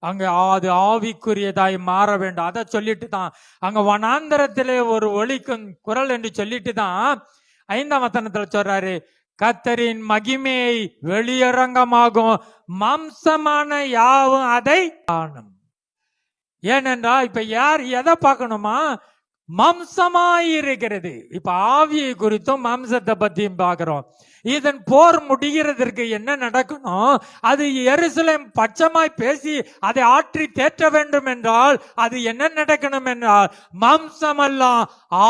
[SPEAKER 1] அங்க அது ஆவிக்குரியதாய் மாற வேண்டும். அதை சொல்லிட்டு தான் அங்க வனாந்தரத்திலே ஒரு ஒலிக்கும் குரல் என்று சொல்லிட்டு தான் 5ஆம் வசனத்துல சொல்றாரு, கர்த்தரின் மகிமையை வெளியரங்கமாகும் மாம்சமான யாவும் அதை காணும். ஏனென்றால் இப்ப யார் எதை பார்க்கணுமா? மாம்சமாய் இருக்கிறது. இப்ப ஆவியை குறித்தும் மாம்சத்தை பத்தியும் பார்க்கிறோம். இதன் போர் முடிகிறதற்கு என்ன நடக்கணும்? அது எருசலேம் பட்சமாய் பேசி அதை ஆற்றி தேற்ற வேண்டும் என்றால் அது என்ன நடக்கணும் என்றால் மாம்சமெல்லாம்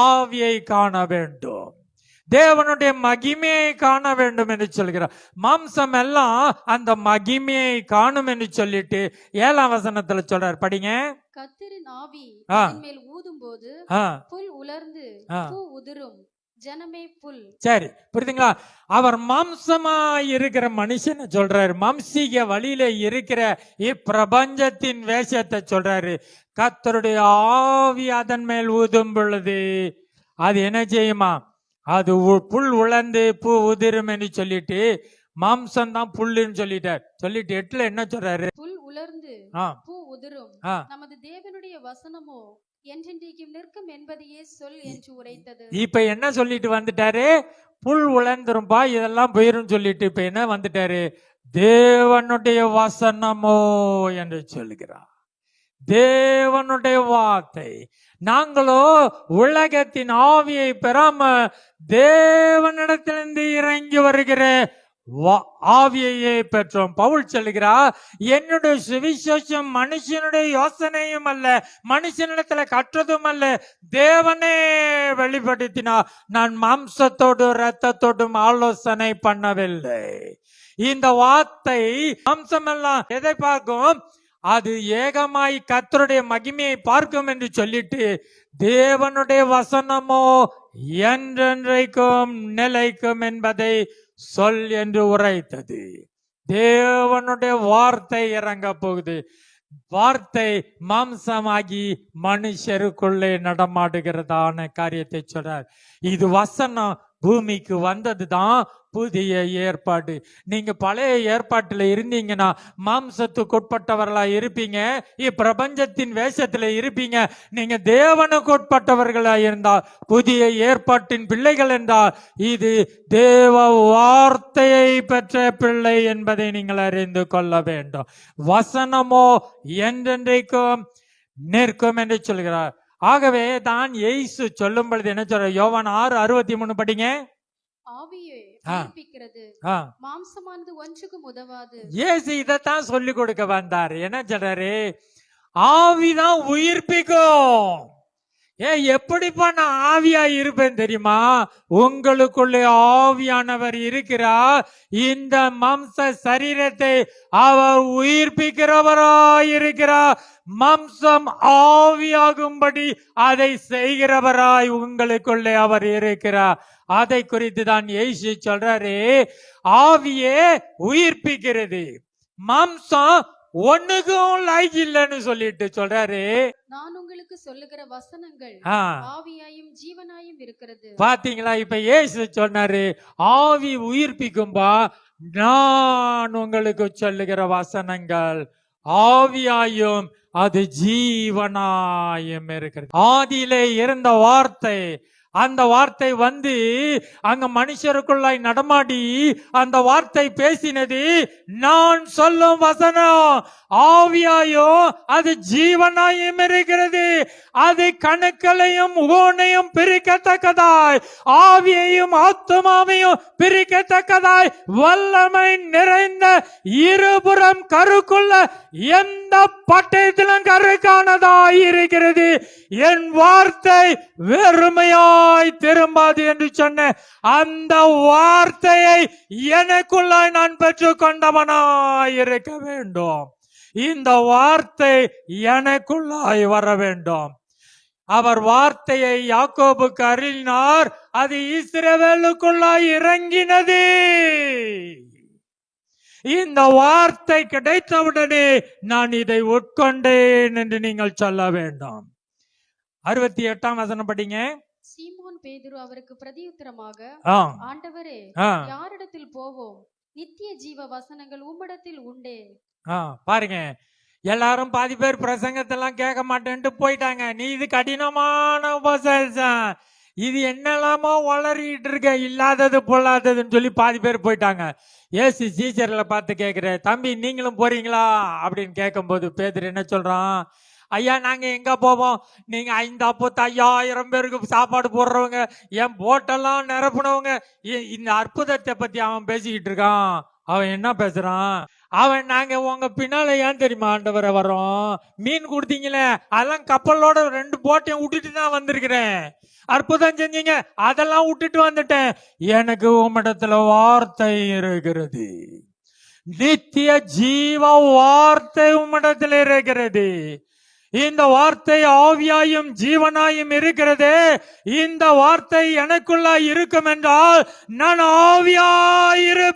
[SPEAKER 1] ஆவியை காண வேண்டும், தேவனுடைய மகிமையை காண வேண்டும் என்று சொல்கிறார். மாம்சம் எல்லாம் அந்த மகிமையை காணும் என்று சொல்லிட்டு 7ஆம் வசனத்துல சொல்றார். படிங்க.
[SPEAKER 2] கர்த்தரின் ஆவி மேல் ஊதும் போது புல் உலர்ந்து பூ உதிரும், ஜனமே புல்.
[SPEAKER 1] சரி, புரியுதுங்களா? அவர் மாம்சமா இருக்கிற மனுஷனை சொல்றாரு, மாம்சீக வழியில இருக்கிற இப்பிரபஞ்சத்தின் வேஷத்தை சொல்றாரு. கர்த்தருடைய ஆவி அதன் மேல் ஊதும் பொழுது அது என்ன செய்யுமா? அது புல் உலர்ந்து பூ உதிரும் என்று சொல்லிட்டு மாம்சம் தான் புல்லுன்னு சொல்லிட்டார். சொல்லிட்டு 8ல என்ன சொல்றாரு?
[SPEAKER 2] புல் உலர்ந்து பூ உதிரும், நமது தேவனுடைய வசனமோ என்றென்றைக்கும் நிற்கும் என்பதையே சொல் என்று உரைத்தது. இப்ப
[SPEAKER 1] என்ன சொல்லிட்டு வந்துட்டாரு? புல் உலர்ந்துரும்பா, இதெல்லாம் போயிரும் சொல்லிட்டு இப்ப என்ன வந்துட்டாரு? தேவனுடைய வசனமோ என்று சொல்லுகிறார். தேவனுடைய வார்த்தை. நாங்களோ உலகத்தின் ஆவியை பெறாம தேவனிடத்திலிருந்து இறங்கி வருகிற ஆவியையே பெற்றோம். பவுல் சொல்லுகிறார், என்னுடைய சுவிசேஷம் மனுஷனுடைய யோசனையும் அல்ல, மனுஷனிடத்துல கற்றதும் அல்ல, தேவனே வெளிப்படுத்தினார். நான் மாம்சத்தோடு இரத்தத்தோடும் ஆலோசனை பண்ணவில்லை. இந்த வார்த்தை மாம்சமெல்லாம் எதை பார்க்கும்? அது ஏகமாய் கர்த்தருடைய மகிமையை பார்க்கும் என்று சொல்லிட்டு, தேவனுடைய வசனமோ என்றென்றைக்கும் நிலைக்கும் என்பதை சொல் என்று உரைத்தது. தேவனுடைய வார்த்தை இறங்க போகுது. வார்த்தை மாம்சமாகி மனுஷருக்குள்ளே நடமாடுகிறதான காரியத்தை சொல்றார். இது வசனம் பூமிக்கு வந்ததுதான் புதிய ஏற்பாடு. நீங்க பழைய ஏற்பாட்டுல இருந்தீங்கன்னா மாம்சத்துக்கு உட்பட்டவர்களா இருப்பீங்க, இப்பிரபஞ்சத்தின் வேஷத்துல இருப்பீங்க. நீங்க தேவனுக்கு உட்பட்டவர்களா இருந்தால் புதிய ஏற்பாட்டின் பிள்ளைகள் என்றால் இது தேவ வார்த்தையை பெற்ற பிள்ளை என்பதை நீங்கள் அறிந்து கொள்ள வேண்டும். வசனமோ என்றென்றைக்கும் நிற்கும் என்று சொல்கிறார். ஆகவே தான் இயேசு சொல்லும் பொழுது என்ன சொல்ற? யோவான் 6:63 படிங்க.
[SPEAKER 2] ஆவியே உயிர்ப்பிக்கிறது, மாம்சமானது ஒன்றுக்கும் உதவாது.
[SPEAKER 1] இயேசு இதைத்தான் சொல்லி கொடுக்க வந்தார். என்ன சொல்றாரு? ஆவிதான் உயிர்ப்பிக்கும். எப்படிப்பா நான் ஆவியா இருப்பேன் தெரியுமா? உங்களுக்குள்ளே ஆவியானவர் இருக்கிறார். இந்த மாம்ச சரீரத்தை அவர் உயிர்ப்பிக்கிறவராய் இருக்கிறார். மாம்சம் ஆவியாகும்படி அதை செய்கிறவராய் உங்களுக்குள்ளே அவர் இருக்கிறார். அதை குறித்து தான் இயேசு சொல்றாரு, ஆவியே உயிர்ப்பிக்கிறது, மாம்சம் ஒண்ணுக்கும் லைக் இல்லைன்னு சொல்லிட்டு சொல்றாரு.
[SPEAKER 2] நான் உங்களுக்கு சொல்லுகிற வசனங்கள் ஆவியாயும் ஜீவனாயும் இருக்கிறது.
[SPEAKER 1] பாத்தீங்களா? இப்ப இயேசு சொன்னாரு, ஆவி உயிர்ப்பிக்கும்பா, நான் உங்களுக்கு சொல்லுகிற வசனங்கள் ஆவியாயும் அது ஜீவனாயும் இருக்கிறது. ஆதியிலே இருந்த வார்த்தை, அந்த வார்த்தை வந்து அங்க மனுஷருக்குள்ளாய் நடமாடி அந்த வார்த்தை பேசினது. நான் சொல்லும் வசனம் ஆவியாயும் அது ஜீவனாயும் இருக்கிறது. அது கணுக்களையும் ஊனையும் பிரிக்கத்தக்கதாய், ஆவியையும் ஆத்துமாவையும் பிரிக்கத்தக்கதாய் வல்லமை நிறைந்த இருபுறம் கருக்குள்ள எந்த பட்டயத்திலும் கருக்கானதாய் இருக்கிறது. என் வார்த்தை வெறுமையாய் திரும்பாது என்று சொன்ன அந்த வார்த்தையை எனக்குள்ளாய் நான் பெற்றுக் கொண்டவனாய் இருக்க வேண்டும். இந்த வார்த்தை எனக்குள்ளாய் வர வேண்டும். அவர் வார்த்தையை யாக்கோபுக்கு அருளினார், அது இஸ்ரவேலுக்குள்ளாய் இறங்கினது. இந்த வார்த்தை கிடைத்தவுடனே நான் இதை உட்கொண்டேன் என்று நீங்கள் சொல்ல வேண்டும். 68ஆம் வசனம் படிங்க.
[SPEAKER 2] சீமோன் பேதுரு அவருக்கு பிரதியுத்தரமாக, ஆண்டவரே, யாரிடத்தில் போவோம்? நித்திய ஜீவ வசனங்கள் உம்மிடத்தில் உண்டே.
[SPEAKER 1] பாருங்க, எல்லாரும் பாதி பேர் பிரசங்கத்தெல்லாம் கேட்க மாட்டேன்ட்டு போயிட்டாங்க. நீ இது கடினமான உபதேசம், இது என்னெல்லாமோ வளரிட்டு இருக்க, இல்லாதது பொல்லாததுன்னு சொல்லி பாதி பேர் போயிட்டாங்க. ஏசு சீச்சர்ல பார்த்து கேட்கிற, தம்பி நீங்களும் போறீங்களா அப்படின்னு கேட்கும் போது பேதுரு என்ன சொல்றான்? ஐயா, நாங்க எங்க போவோம்? நீங்க 5 அப்பத்து 5000 பேருக்கு சாப்பாடு போடுறவங்க, என் போட்டெல்லாம் நிரப்புனவங்க. இந்த அற்புதத்தை பத்தி அவன் பேசிக்கிட்டு இருக்கான். அவன் என்ன பேசுறான்? அவன், நாங்க உங்க பின்னால ஏன் தெரியுமா ஆண்டவரை வரோம்? மீன் கொடுத்தீங்களே, அதெல்லாம் கப்பலோட 2 போட்டையும் விட்டுட்டு தான் வந்திருக்கிறேன். அற்புதம் செஞ்சீங்க, அதெல்லாம் விட்டுட்டு வந்துட்டேன். எனக்கு உம்மிடத்துல வார்த்தை இருக்கிறது, நித்திய ஜீவ வார்த்தை உம்மிடத்தில் இருக்கிறது. இந்த வார்த்தை ஆவியாயும் ஜீவனாயும் இருக்கிறது. இந்த வார்த்தை எனக்குள்ளாய் இருக்கும் என்றால் நான் ஆவியாயிருப்பேன்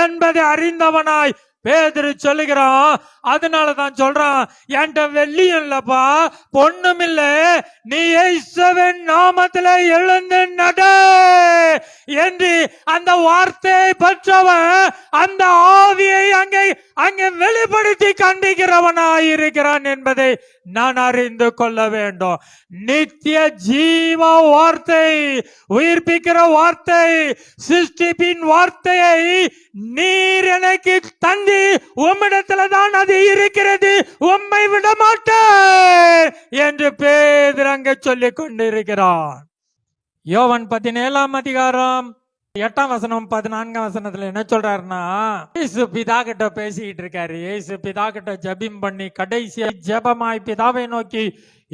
[SPEAKER 1] என்பதை அறிந்தவனாய் பேதுரு சொல்லுகிறான். அதனாலதான் சொல்றான், என்கிட்ட வெள்ளியும் இல்லப்பா, பொண்ணும் இல்ல, நீ இயேசுவின் நாமத்திலே எழுந்து நட என்று அந்த வார்த்தையை பெற்றவன் அந்த ஆவியை அங்கே வெளிப்படுத்தி கண்டிக்கிறவனாயிருக்கிறான் என்பதை நான் அறிந்து கொள்ள வேண்டும். நித்திய ஜீவ வார்த்தை, உயிர்ப்பிக்கிற வார்த்தை, சிருஷ்டிப்பின் வார்த்தையை நீர் எனக்கு தந்தி, உம்மிடத்துல தான் அது இருக்கிறது, உம்மை விட மாட்டேன் என்று பேதுரு அங்கே சொல்லிக் கொண்டிருக்கிறான். யோவான் 17ஆம் அதிகாரம் 8ஆம் வசனம் 14ஆம் வசனத்துல என்ன சொல்றாருன்னா, இயேசு பிதா கிட்ட பேசிக்கிட்டு இருக்காரு. இயேசு பிதா கிட்ட ஜெபம் பண்ணி கடைசியா ஜெபமாய் பிதாவை நோக்கி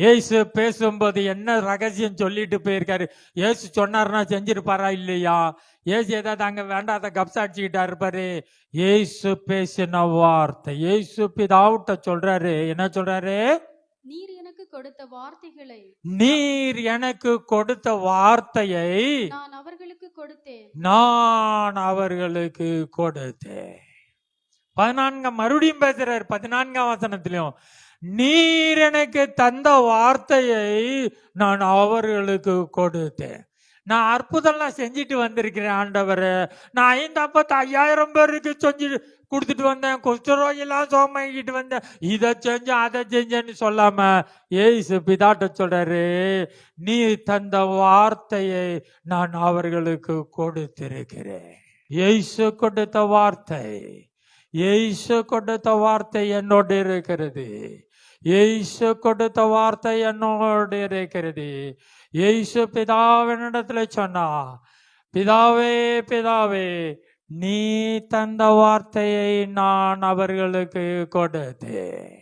[SPEAKER 1] இயேசு பேசும்போது என்ன ரகசியம் சொல்லிட்டு போயிருக்காரு. இயேசு சொன்னாருன்னா செஞ்சிருப்பாரா இல்லையா? இயேசு ஏதாவது அங்க வேண்டாத கப்ஸ் அடிச்சுக்கிட்டா இருப்பாரு. இயேசு பேசின வார்த்தை இயேசு பிதாவிட்ட சொல்றாரு. என்ன சொல்றாரு?
[SPEAKER 2] நீர் எனக்கு கொடுத்த வார்த்தைகளை
[SPEAKER 1] நீர் எனக்கு கொடுத்த வார்த்தையை
[SPEAKER 2] நான் அவர்களுக்கு கொடுத்தேன்.
[SPEAKER 1] நான் அவர்களுக்கு கொடுத்தேன். 14 மறுபடியும் பேசுறாரு. 14ஆம் வசனத்திலும் நீர் எனக்கு தந்த வார்த்தையை நான் அவர்களுக்கு கொடுத்தேன். நான் அற்புதம்லாம் செஞ்சுட்டு வந்திருக்கிறேன் ஆண்டவரே. நான் 5,50,000 பேருக்கு செஞ்சு கொடுத்துட்டு வந்தேன். குஷ்டரோகிலாம் சோமாக்கிட்டு வந்தேன். இதை செஞ்சேன் அதை செஞ்சேன்னு சொல்லாம ஏசு பிதாட்ட சொல்றாரு, நீ தந்த வார்த்தையை நான் அவர்களுக்கு கொடுத்திருக்கிறேன். ஏசு கொடுத்த வார்த்தை, ஏசு கொடுத்த வார்த்தை என்னோடு இருக்கிறது. ஏசு கொடுத்த வார்த்தை என்னோடு இருக்கிறது. ஏசு பிதாவினிடத்துல சொன்னா, பிதாவே பிதாவே நீ தந்த வார்த்தையை நான் அவர்களுக்கு கொடுத்தேன்.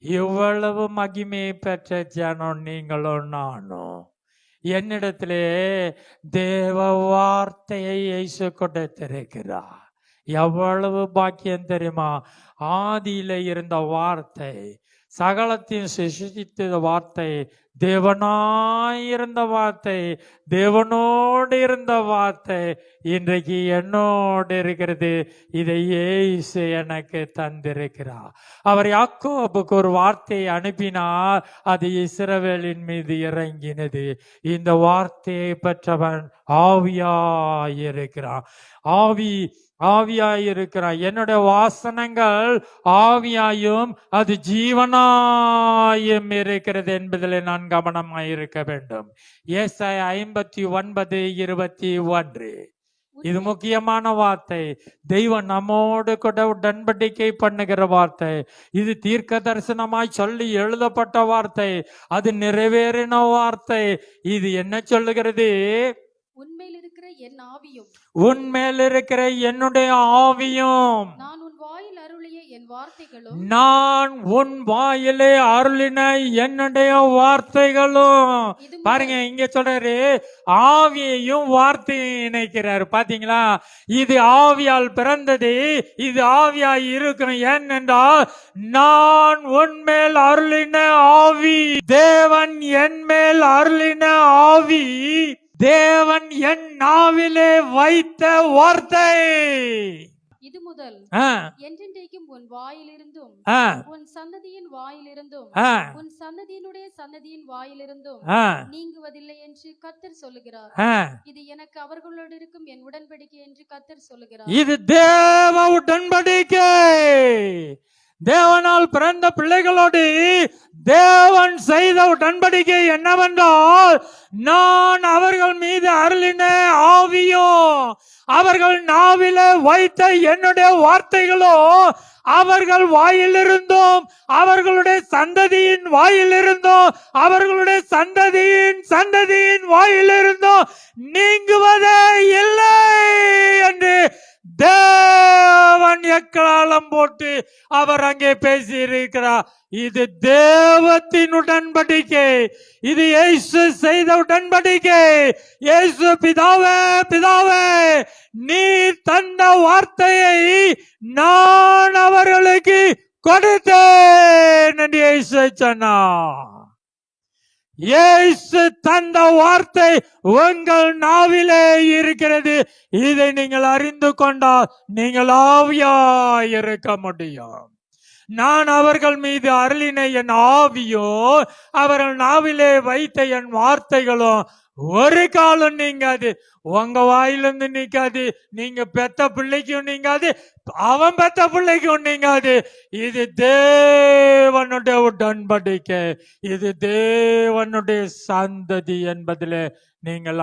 [SPEAKER 1] இவ்வளவு மகிமை பெற்ற ஜனம் நீங்களும் நானும். என்னிடத்திலே தேவ வார்த்தையை இயேசு கொடுத்திருக்கிறார். எவ்வளவு பாக்கியம் தெரியுமா? ஆதியில இருந்த வார்த்தை, சகலத்தையும் சிருஷ்டித்த வார்த்தை, தேவனாயிருந்த வார்த்தை, தேவனோடு இருந்த வார்த்தை இன்றைக்கு என்னோடு இருக்கிறது. இதை இயேசு எனக்கு தந்திருக்கிறார். அவர் யாக்கோபுக்கு ஒரு வார்த்தையை அனுப்பினார், அது இஸ்ரவேலின் மீது இறங்கினது. இந்த வார்த்தையை பெற்றவன் ஆவியாயிருக்கிறான். ஆவியாயிருக்கிறான். என்னுடைய வாசனங்கள் ஆவியாயும் அது ஜீவனாயும் இருக்கிறது என்பதில் நான் கவனமாயிருக்க வேண்டும். ஏசாயா 59:21. இது முக்கியமான வார்த்தை. தெய்வம் நம்மோடு கூட உடன்படிக்கை பண்ணுகிற வார்த்தை. இது தீர்க்க தரிசனமாய் சொல்லி எழுதப்பட்ட வார்த்தை. அது நிறைவேறின வார்த்தை. இது என்ன சொல்லுகிறது?
[SPEAKER 2] உன்மேல் இருக்கிற என் ஆவியும்,
[SPEAKER 1] உன்மேல் இருக்கிற என்னுடைய ஆவியும்,
[SPEAKER 2] நான் உன் வாயில் அருளிய என் வார்த்தைகளும்,
[SPEAKER 1] நான் உன் வாயிலே அருளின என்னுடைய வார்த்தைகளும். பாருங்க, இங்க சொல்றாரு ஆவியையும் வார்த்தையும் இணைக்கிறாரு. பாத்தீங்களா? இது ஆவியால் பிறந்தது, இது ஆவியாய் இருக்கணும். ஏனென்றால் நான் உன்மேல் அருளின ஆவி, தேவன் என் மேல் அருளின ஆவி, தேவன் என் நாவிலே வைத்த வார்த்தை.
[SPEAKER 2] இது முதல் என்றென்றைக்கும் உன் வாயிலிருந்தும் உன் சந்ததியின் வாயிலிருந்தும் உன் சந்ததியினுடைய சந்ததியின் வாயிலிருந்தும் நீங்குவதில்லை என்று கர்த்தர் சொல்லுகிறார். இது எனக்கு அவர்களோடு இருக்கும் என் உடன்படிக்கை என்று கர்த்தர் சொல்லுகிறார்.
[SPEAKER 1] இது தேவ உடன்படிக்கை. தேவனால் பிறந்த பிள்ளைகளோடு தேவன் செய்த உடன்படிக்கை என்னவென்றால், நான் அவர்கள் மீது அருளின ஆவியும் அவர்கள் நாவிலே வைத்த என்னுடைய வார்த்தைகளும் அவர்கள் வாயிலிருந்தும் அவர்களுடைய சந்ததியின் வாயிலிருந்தும் அவர்களுடைய சந்ததியின் வாயிலிருந்தும் நீங்குவதே இல்லை என்று தேவன் எக்காலம் போட்டு அவர் அங்கே பேசி இருக்கிறார். இது தேவத்தின் உடன்படிக்கை. இது இயேசு செய்த உடன்படிக்கை. இயேசு பிதாவே பிதாவே நீ தந்த வார்த்தையை நான் அவர்களுக்கு கொடுத்தேன் என்று இயேசு சொன்னார். இயேசு தந்த வார்த்தை உங்கள் நாவிலே இருக்கிறது. இதை நீங்கள் அறிந்து கொண்டால் நீங்கள் ஆவியாய் இருக்க முடியும். நான் அவர்கள் மீது அருளின என் ஆவியோ அவர்கள் நாவிலே வைத்த என் வார்த்தைகளும் ஒரு காலம் நீங்காது. உங்க வாயிலிருந்து நீக்காது. நீங்க பெத்த பிள்ளைக்கும் நீங்காது, அவன் பெத்த பிள்ளைக்கும் நீங்காது. இது தேவனுடைய உடன்படிக்கை. இது தேவனுடைய சந்ததி என்பதில் நீங்கள்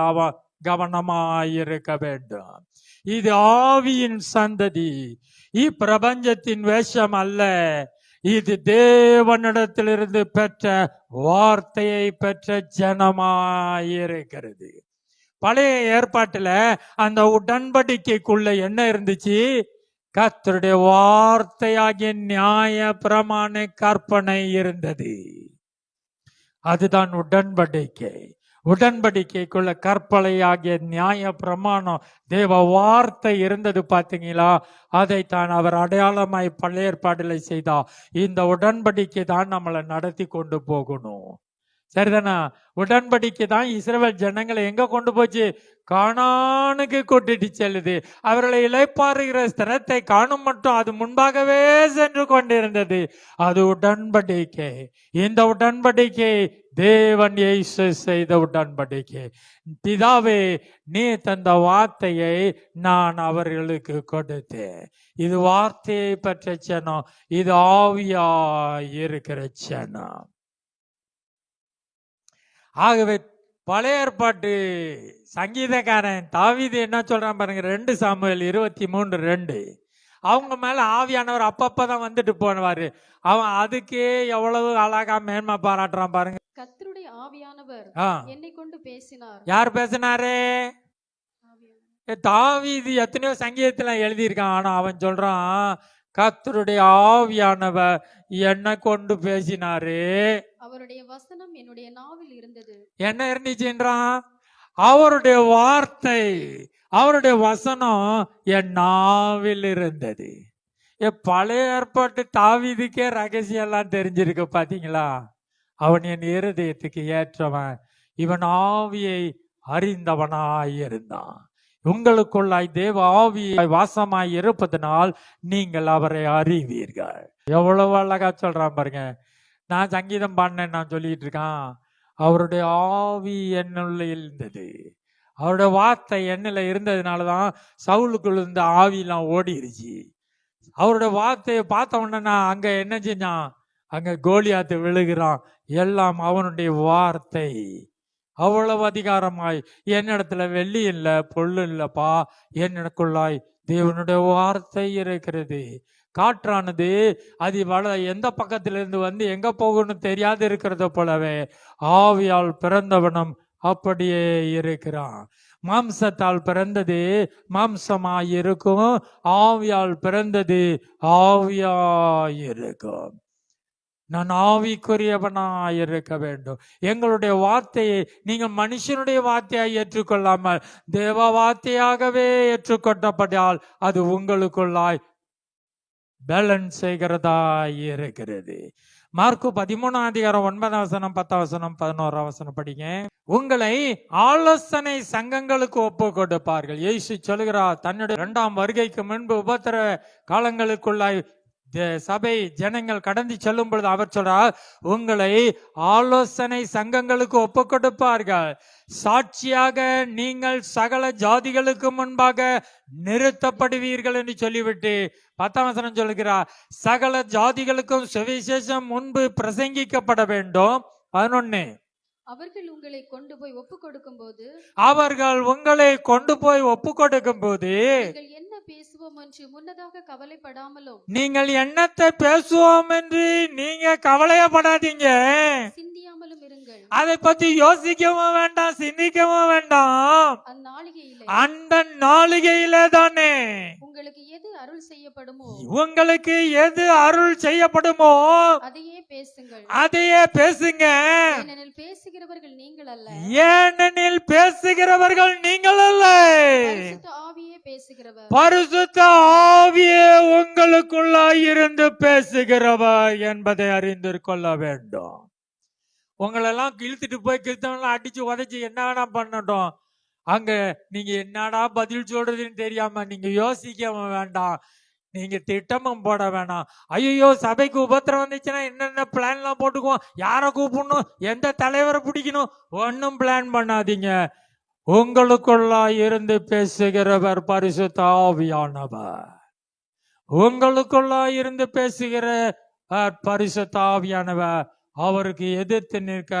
[SPEAKER 1] கவனமாயிருக்க வேண்டும். இது ஆவியின் சந்ததி, இப்பிரபஞ்சத்தின் வேஷம் அல்ல. இது தேவனிடத்திலிருந்து பெற்ற வார்த்தையை பெற்ற ஜனமாயிருக்கிறது. பழைய ஏற்பாட்டுல அந்த உடன்படிக்கைக்குள்ள என்ன இருந்துச்சு? கர்த்தருடைய வார்த்தையாகிய நியாய பிரமாண கற்பனை இருந்தது. அதுதான் உடன்படிக்கை. உடன்படிக்கைக்குள்ள கற்பனையாகிய நியாய பிரமாணம் தேவ வார்த்தை இருந்தது. பாத்தீங்களா? அதைத்தான் அவர் அடையாளமாய் பழைய ஏற்பாடுல செய்தார். இந்த உடன்படிக்கை தான் நம்மளை நடத்தி கொண்டு போகணும். சரிதானா? உடன்படிக்கை தான் இஸ்ரவேல் ஜனங்களை எங்க கொண்டு போச்சு? கானானுக்கு கூட்டிட்டு செல்லுது. அவர்களை இளைப்பாறுகிற ஸ்திரத்தை காணும் மட்டும் அது முன்பாகவே சென்று கொண்டிருந்தது. அது உடன்படிக்கை. இந்த உடன்படிக்கை தேவன் இயேசு செய்த உடன்படிக்கை. பிதாவே, நீ தந்த வார்த்தையை நான் அவர்களுக்கு கொடுத்தேன். இது வார்த்தையை பெற்ற சனம், இது ஆவியாய் இருக்கிற சனம். ஆகவே பழைய ஏற்பாட்டு சங்கீதக்காரன் தாவீது என்ன சொல்றான் பாருங்க, 2 சாமுவேல் 23:2. அவங்க மேல ஆவியானவர் அப்பப்பதான் வந்துட்டு போனவாரு. அவன் அதுக்கே எவ்வளவு அழகா மேன்மை பாராட்டுறான் பாருங்க.
[SPEAKER 2] கர்த்தருடைய ஆவியானவர் என்னை கொண்டு பேசினார்.
[SPEAKER 1] யார் பேசினாரு? தாவீது எத்தனையோ சங்கீதத்துல எழுதியிருக்கான். ஆனா அவன் சொல்றான், கர்த்தருடைய ஆவியானவர் என்னை கொண்டு பேசினாரு.
[SPEAKER 2] அவருடைய வசனம் என்னுடைய நாவில் இருந்தது.
[SPEAKER 1] என்ன இருந்துச்சுன்றான்? அவருடைய வார்த்தை, அவருடைய வசனம் என் நாவில் இருந்தது. பழைய ஏற்பாட்டு தாவீதுக்கே ரகசியம் எல்லாம் தெரிஞ்சிருக்கு. பாத்தீங்களா? அவன் என் இருதயத்துக்கு ஏற்றவன், இவன் ஆவியை அறிந்தவனாய் இருந்தான். உங்களுக்குள்ளாய் தேவ ஆவியாய் வாசமாய் இருப்பதனால் நீங்கள் அவரை அறிவீர்கள். எவ்வளவு அழகா சொல்றான் பாருங்க. நான் சங்கீதம் பாடினேன் நான் சொல்லிட்டு இருக்கான். அவருடைய ஆவி என்னுள்ள இருந்தது, அவருடைய வார்த்தை என்னில இருந்ததுனாலதான் சவுலுக்குள்ள இருந்த ஆவியெல்லாம் ஓடிருச்சு. அவருடைய வார்த்தையை பார்த்த உடனே அங்க என்ன செஞ்சான்? அங்க கோலியாத்து விழுகிறான். எல்லாம் அவனுடைய வார்த்தை. அவ்வளவு அதிகாரமாய், என்னிடத்துல வெள்ளி இல்லை பொருள் இல்லப்பா, என்னக்குள்ளாய் தேவனுடைய வார்த்தை இருக்கிறது. காற்றானது அது எந்த பக்கத்திலிருந்து வந்து எங்க போகணும்னு தெரியாது இருக்கிறத போலவே ஆவியால் பிறந்தவனும் அப்படியே இருக்கிறான். மாம்சத்தால் பிறந்தது மாம்சமாய் இருக்கும், ஆவியால் பிறந்தது ஆவியாய் இருக்கும். நான் ஆவிக்குரியவனாய் இருக்க வேண்டும். எங்களுடைய வார்த்தையை நீங்கள் மனுஷனுடைய வார்த்தையாய் ஏற்றுக்கொள்ளாமல் தேவ வார்த்தையாகவே ஏற்றுக்கொண்டபடியால் அது உங்களுக்குள்ளாய் பேலன்ஸ் செய்கிறதா இருக்கிறது. மார்க்கு 13:9, 10, 11 படிங்க. உங்களை ஆலோசனை சங்கங்களுக்கு ஒப்பு கொடுப்பார்கள். இயேசு சொல்கிறார், தன்னுடைய 2ஆம் வருகைக்கு முன்பு உபத்திர காலங்களுக்குள்ளாய் சபை ஜனங்கள் கடந்து செல்லும் பொழுது அவர் சொல்றார், உங்களை ஆலோசனை சங்கங்களுக்கு ஒப்பு கொடுப்பார்கள். சாட்சியாக நீங்கள் சகல ஜாதிகளுக்கு முன்பாக நிறுத்தப்படுவீர்கள் என்று சொல்லிவிட்டு 10ஆம் வசனம் சொல்கிறார், சகல ஜாதிகளுக்கும் சுவிசேஷம் முன்பு பிரசங்கிக்கப்பட வேண்டும். 11,
[SPEAKER 2] அவர்கள் உங்களை கொண்டு போய் ஒப்பு கொடுக்கும் போது என்ன பேசுவோம் என்று முன்னதாக கவலைப்படாமலும்,
[SPEAKER 1] நீங்கள் என்னத்தை பேசுவோம் என்று நீங்க கவலையப்படாதீங்க,
[SPEAKER 2] சிந்தியாமலும் இருங்கள்.
[SPEAKER 1] அதை பத்தி யோசிக்கவும் வேண்டாம், சிந்திக்கவும் வேண்டாம். அந்த நாளிகையிலே தானே
[SPEAKER 2] உங்களுக்கு எது அருள் செய்யப்படுமோ அதையே பேசுங்க. ஏனெனில் பேசுகிறவர்கள் நீங்கள் அல்ல, பரிசுத்த ஆவியே உங்களுக்குள்ளாய் இருந்து பேசுகிறவர் என்பதை அறிந்து கொள்ள வேண்டும். உங்களெல்லாம் இழுத்துட்டு போய் கிறிஸ்தவெல்லாம் அடிச்சு உதைச்சு என்ன பண்ணட்டும், அங்க நீங்க என்னடா பதில் சொல்றதுன்னு தெரியாம நீங்க யோசிக்க வேண்டாம், நீங்க திட்டமும் போட வேணாம். ஐயோ சபைக்கு உபத்திரம் வந்துச்சுன்னா என்னென்ன பிளான் எல்லாம் போட்டுக்குவோம், யாரை கூப்பிடணும், எந்த தலைவரை பிடிக்கணும், ஒன்னும் பிளான் பண்ணாதீங்க. உங்களுக்குள்ளா இருந்து பேசுகிறவர் பரிசுத்த ஆவியானவர். உங்களுக்குள்ளா இருந்து பேசுகிற பரிசுத்த ஆவியானவர் அவருக்கு எதிர்த்து நிற்க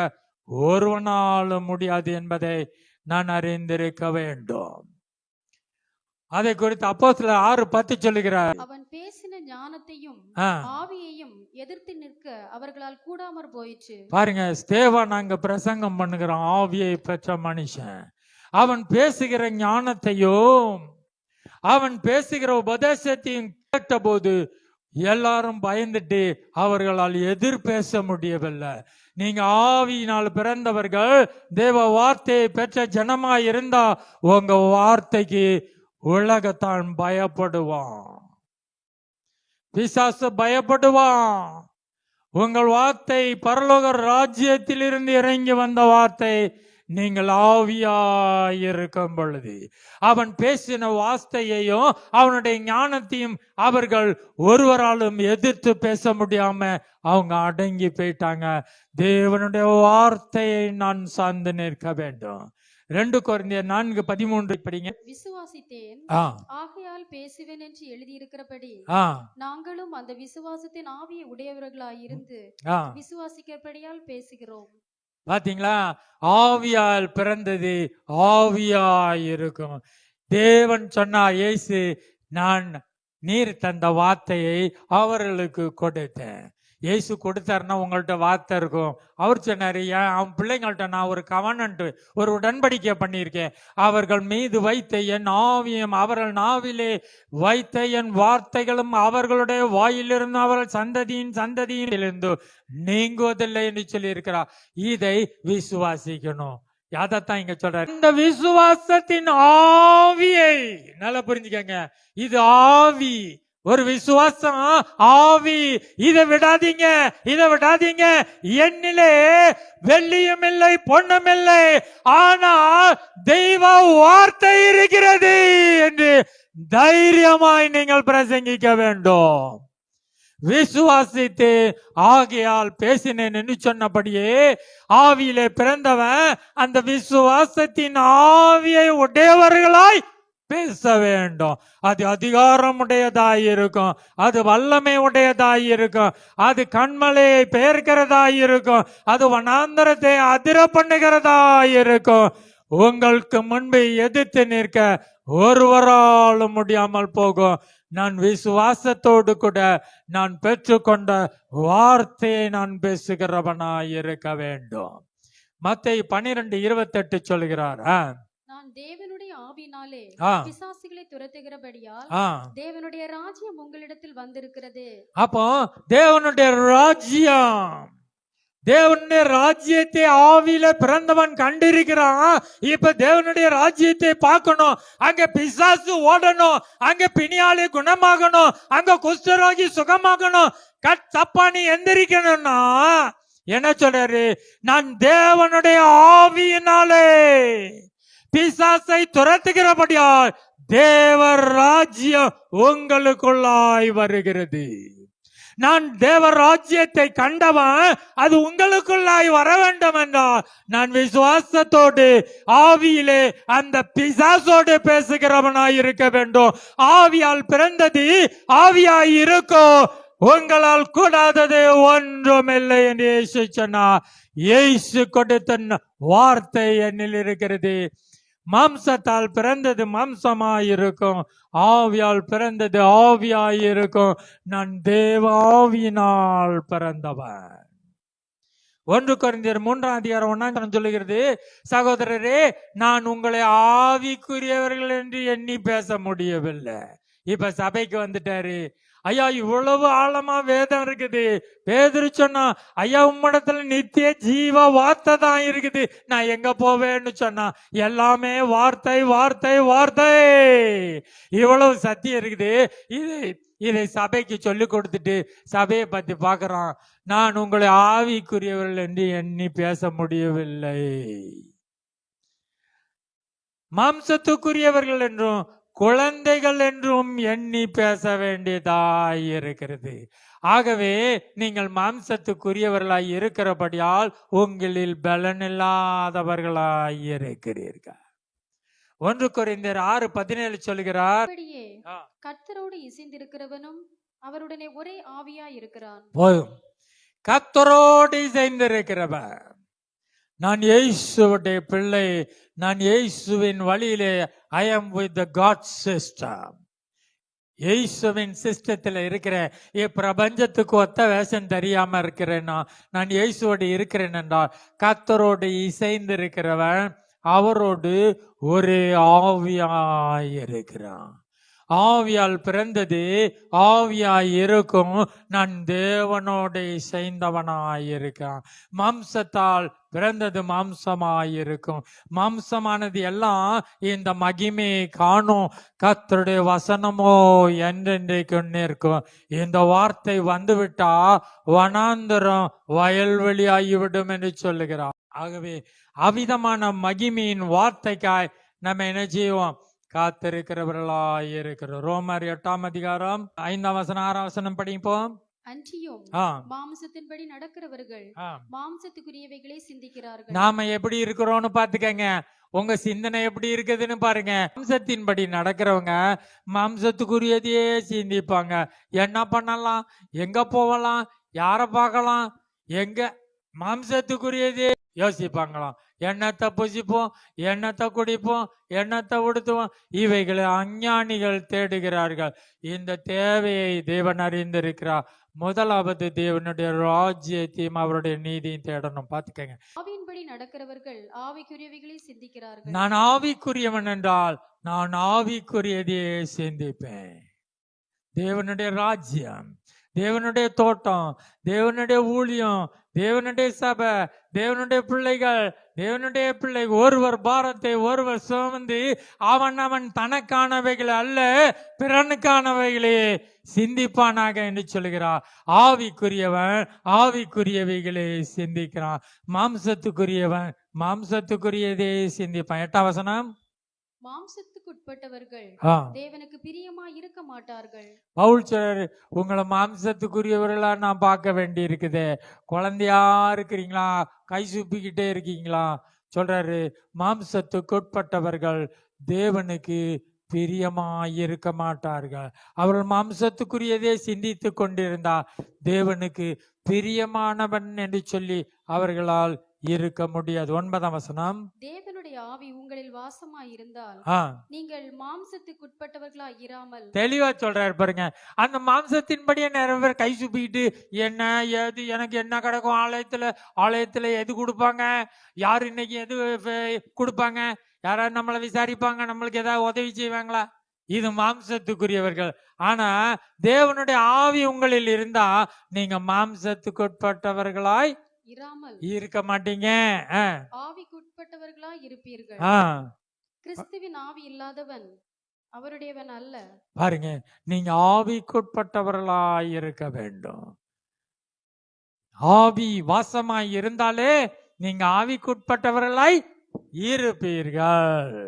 [SPEAKER 2] ஒருவனாலும் முடியாது என்பதை நான் அறிந்திருக்க வேண்டும். அதை குறித்து அப்போஸ்தலர் 6:10 சொல்லுகிறார், அவன் பேசின ஞானத்தையும் ஆவியையும் எதிர்த்து நிற்க அவர்களால் கூடாமற் போயிற்று.
[SPEAKER 1] பாருங்க, ஸ்தேவான் அங்க பிரசங்கம் பண்ணுகிறான், ஆவியை பெற்ற மனுஷன். அவன் பேசுகிற ஞானத்தையும் அவன் பேசுகிற உபதேசத்தையும் கேட்டபோது எல்லாரும் பயந்துட்டு அவர்களால் எதிர் பேச முடியவில்லை. நீங்க ஆவியினால் பிறந்தவர்கள், தேவ வார்த்தையை பெற்ற ஜனமாய் இருந்தா உங்க வார்த்தைக்கு உலகத்தான் பயப்படுவான், பிசாசு பயப்படுவான். உங்கள் வார்த்தை பரலோக ராஜ்யத்திலிருந்து இறங்கி வந்த வார்த்தை. நீங்கள் ஆவியாயிருக்கும் பொழுது அவன் பேசின வார்த்தையையும் அவனுடைய ஞானத்தையும் அவர்கள் ஒருவராலும் எதிர்த்து பேச முடியாம அவங்க அடங்கி போயிட்டாங்க. தேவனுடைய வார்த்தையை நான் சார்ந்து நிற்க வேண்டும். 2 கொரிந்தியர் 4:13 படிங்க.
[SPEAKER 2] விசுவாசித்தேன் ஆகையால் பேசுவேன் என்று எழுதியிருக்கிறபடி நாங்களும் அந்த விசுவாசத்தின் ஆவியை உடையவர்களாய் இருந்து விசுவாசிக்கிறபடியால் பேசுகிறோம்.
[SPEAKER 1] பாத்தீங்களா? ஆவியால் பிறந்தது ஆவியாய் இருக்கும். தேவன் சொன்னார், இயேசு, நான் நீர் தந்த வார்த்தையை அவர்களுக்கு கொடுத்தேன். இயேசு கொடுத்தாருன்னா உங்கள்கிட்ட வார்த்தை இருக்கும். அவர் சொன்னாரு, அவன் பிள்ளைங்கள்ட்ட நான் ஒரு கவனன்ட், ஒரு உடன்படிக்கை பண்ணியிருக்கேன். அவர்கள் மீது வைத்த என் ஆவியும் அவர்கள் நாவிலே வைத்த என் வார்த்தைகளும் அவர்களுடைய வாயிலிருந்து அவர்கள் சந்ததியிலிருந்து நீங்குவதில்லை என்று சொல்லி இருக்கிறார். இதை விசுவாசிக்கணும். அதைத்தான் இங்க சொல்றாரு. இந்த விசுவாசத்தின் ஆவியை நல்லா புரிஞ்சுக்கங்க. இது ஆவி, ஒரு விசுவாசம் ஆவி. இதை விடாதீங்க, இதை விடாதீங்க. என்னிலே வெள்ளியும் இல்லை பொன்னும் இல்லை, ஆனால் தெய்வ வார்த்தை இருக்கிறது என்று தைரியமாய் நீங்கள் பிரசங்கிக்க வேண்டும். விசுவாசித்து ஆகையால் பேசினேன் என்று சொன்னபடியே ஆவியிலே பிறந்தவன் அந்த விசுவாசத்தின் ஆவியை உடையவர்களாய் பேச வேண்டும். அது அதிகாரம் உடையதாய் இருக்கும், அது வல்லமை உடையதாய் இருக்கும், அது கண்மலையை பெயர்க்கிறதாய் இருக்கும், அது வனாந்தரத்தை அதிர பண்ணுகிறதாய் இருக்கும். உங்களுக்கு முன்பு எதிர்த்து நிற்க ஒருவராலும் முடியாமல் போகும். நான் விசுவாசத்தோடு கூட நான் பெற்றுக்கொண்ட வார்த்தையை நான் பேசுகிறவனாய் இருக்க வேண்டும். மத்தேயு 12:28 சொல்கிறார்,
[SPEAKER 2] நான் தேவனுடைய ஆவியினாலே பிசாசுகளை துரத்துகிறபடியால் தேவனுடைய ராஜ்யம் உங்களிடத்தில் வந்திருக்கிறது.
[SPEAKER 1] அப்போ தேவனுடைய ராஜ்யம், தேவனுடைய ராஜ்யத்தை ஆவியில பிறந்தவன் கண்டிருக்கிறான். இப்ப தேவனுடைய ராஜ்யத்தை பார்க்கணும். அங்க பிசாசு ஓடணும், அங்க பிணியாளி குணமாகணும், அங்க குஷ்டரோகி சுகமாகணும், தப்பானி எந்திரிக்கணும்னா என்ன சொல்றாரு? நான் தேவனுடைய ஆவியினாலே பிசாசை துரத்துகிறபடியால் தேவ ராஜ்யம் உங்களுக்குள்ளாய் வருகிறது. நான் தேவ ராஜ்யத்தை கண்டவன், அது உங்களுக்குள்ளாய் வர வேண்டும் என்றால் நான் விசுவாசத்தோடு ஆவியிலே அந்த பிசாசோடு பேசுகிறவனாய் இருக்க வேண்டும். ஆவியால் பிறந்தது ஆவியாய் இருக்கும், உங்களால் கூடாதது ஒன்றுமில்லை என்று இயேசு சொன்னார். இயேசு கொடுத்த வார்த்தை என்னில் இருக்கிறது. மாம்சத்தால் பிறந்தது மாம்சமாயிருக்கும், ஆவியால் பிறந்தது ஆவியாயிருக்கும். நான் தேவ ஆவியினால் பிறந்தவன். 1 கொரிந்தியர் 3:1 சொல்லுகிறது, சகோதரரே, நான் உங்களை ஆவிக்குரியவர்கள் என்று எண்ணி பேச முடியவில்லை. இப்ப சபைக்கு வந்துட்டாரு. ஐயா, இவ்வளவு ஆழமா வேதம் இருக்குது. பேதுரு சொன்னா, ஐயா உம்மிடத்துல நித்திய ஜீவ வார்த்தை தான் இருக்குது, நான் எங்க போவேன்னு சொன்னா, எல்லாமே வார்த்தை வார்த்தை வார்த்தை. இவ்வளவு சத்தியம் இருக்குது. இதை சபைக்கு சொல்லி கொடுத்துட்டு சபையை பத்தி பாக்குறான். நான் உங்களை ஆவிக்குரியவர்கள் என்று எண்ணி பேச முடியவில்லை, மாம்சத்துக்குரியவர்கள் என்றும் குழந்தைகள் என்றும் எண்ணி பேச வேண்டியதாய் இருக்கிறது. ஆகவே நீங்கள் மாம்சத்துக்குரியவர்களாய் இருக்கிறபடியால் உங்களில் பலனில்லாதவர்களாய் இருக்கிறீர்கள். 1 கொரிந்தியர் 6:17 சொல்கிறார்,
[SPEAKER 2] கர்த்தரோடு இசைந்திருக்கிறவனும் அவருடனே ஒரே ஆவியாய் இருக்கிறான்.
[SPEAKER 1] போதும். கர்த்தரோடு இசைந்திருக்கிறவன், நான் இயேசுவுடைய பிள்ளை, நான் இயேசுவின் வழியிலே I am with the God system. இயேசுவின் சிஸ்டத்துல இருக்கிறேன். பிரபஞ்சத்துக்கு ஒத்த வேஷம் தெரியாம இருக்கிறேன்னா நான் இயேசுவோடு இருக்கிறேன் என்றால் கர்த்தரோடு இசைந்து இருக்கிறவன் அவரோடு ஒரே ஆவியாயிருக்கிறான். ஆவியால் பிறந்தது ஆவியாய் இருக்கும். நான் தேவனோட இசைந்தவனாயிருக்கான். மாம்சத்தால் பிறந்தது மாம்சமாயிருக்கும். மாம்சமானது எல்லாம் இந்த மகிமையை காணும். கர்த்தருடைய வசனமோ என்றென்றைக்கு நிற்கும். இந்த வார்த்தை வந்துவிட்டா வனாந்தரம் வயல்வெளி ஆகிவிடும் என்று சொல்லுகிறார். ஆகவே அவிதமான மகிமையின் வார்த்தைக்காய் நம்ம என்ன செய்வோம்? காத்திருக்கிறவர்களாய் இருக்கிறோம். ரோமர் 8ஆம் அதிகாரம் 5ஆம் வசனம் 6ஆம் வசனம் படிப்போம்.
[SPEAKER 2] அன்றியும் மாம்சத்தின்படி நடக்கிறவர்கள் மாம்சத்துக்குரியவைகளை சிந்திக்கிறார்கள்.
[SPEAKER 1] நாம எப்படி இருக்கிறோம்னு பாத்துக்கங்க. உங்க சிந்தனை எப்படி இருக்குதுன்னு பாருங்க. மாம்சத்தின்படி நடக்கிறவங்க மாம்சத்துக்குரியதையே சிந்திப்பாங்க. என்ன பண்ணலாம், எங்க போகலாம், யார பார்க்கலாம், எங்க மாம்சத்துக்குரியதே யோசிப்பாங்களாம். எண்ணத்தை புசிப்போம், எண்ணத்தை குடிப்போம், எண்ணத்தை உடுத்துவோம். இவைகளை அஞ்ஞானிகள் தேடுகிறார்கள். இந்த தேவையை தேவன் அறிந்திருக்கிறார். முதலாவது தேவனுடைய ராஜ்யத்தையும் அவருடைய நீதியும் தேடணும். பாத்துக்கங்க.
[SPEAKER 2] ஆவியின்படி நடக்கிறவர்கள் ஆவிக்குரியவைகளை சிந்திக்கிறார்கள்.
[SPEAKER 1] நான் ஆவிக்குரியவன் என்றால் நான் ஆவிக்குரியதையே சிந்திப்பேன். தேவனுடைய ராஜ்யம், தேவனுடைய தோட்டம், தேவனுடைய ஊழியம், தேவனுடைய சபை, தேவனுடைய பிள்ளைகள், தேவனுடைய பிள்ளை ஒருவர் பாரத்தை ஒருவர் சுமந்து அவன் தனக்கானவைகள் அல்ல பிறனுக்கானவைகளே சிந்திப்பானாக என்று சொல்கிறார். ஆவிக்குரியவன் ஆவிக்குரியவைகளே சிந்திக்கிறான். மாம்சத்துக்குரியவன் மாம்சத்துக்குரியதே சிந்திப்பான். 8ஆம் வசனம்.
[SPEAKER 2] மாம்சத்துக்குட்பட்டவர்கள் தேவனுக்கு பிரியமா இருக்க மாட்டார்கள்.
[SPEAKER 1] பவுல் சொல்றாரு, உங்களை மாம்சத்துக்குரியவர்களா நான் பார்க்க வேண்டி இருக்குது. குழந்தையா இருக்கிறீங்களா, கை சுப்பிக்கிட்டே இருக்கீங்களா? சொல்றாரு, மாம்சத்துக்குட்பட்டவர்கள் தேவனுக்கு பிரியமா இருக்க மாட்டார்கள். அவர்கள் மாம்சத்துக்குரியதே சிந்தித்து கொண்டிருந்தா தேவனுக்கு பிரியமானவன் என்று சொல்லி அவர்களால் இருக்க முடியாது. 9ஆம் வசனம்.
[SPEAKER 2] தேவனுடைய ஆவி உங்களில் வாசமாய் இருந்தால் நீங்கள் மாம்சத்துக்குட்பட்டவர்களா இராமல்.
[SPEAKER 1] தெளிவா சொல்றாரு பாருங்க. அந்த மாம்சத்தின்படியே நிறைய பேர் கை சுப்பிக்கிட்டு என்ன ஏது எனக்கு என்ன கிடைக்கும், ஆலயத்துல எது கொடுப்பாங்க, யாரு இன்னைக்கு எது கொடுப்பாங்க, யாராவது நம்மளை விசாரிப்பாங்க, நம்மளுக்கு ஏதாவது உதவி செய்வாங்களா? இது மாம்சத்துக்குரியவர்கள். ஆனா தேவனுடைய ஆவி உங்களில் இருந்தா நீங்க மாம்சத்துக்குட்பட்டவர்களாய் இருக்க மாட்டீங்க,
[SPEAKER 2] ஆவிக்குட்பட்டவர்களா இருப்பீர்கள். கிறிஸ்துவின் ஆவி இல்லாதவன் அவருடையவன் அல்ல.
[SPEAKER 1] பாருங்க, நீங்க ஆவிக்குட்பட்டவர்களாய் இருக்க வேண்டும். ஆவி வாசமாய் இருந்தாலே நீங்க ஆவிக்குட்பட்டவர்களாய் இருப்பீர்கள்.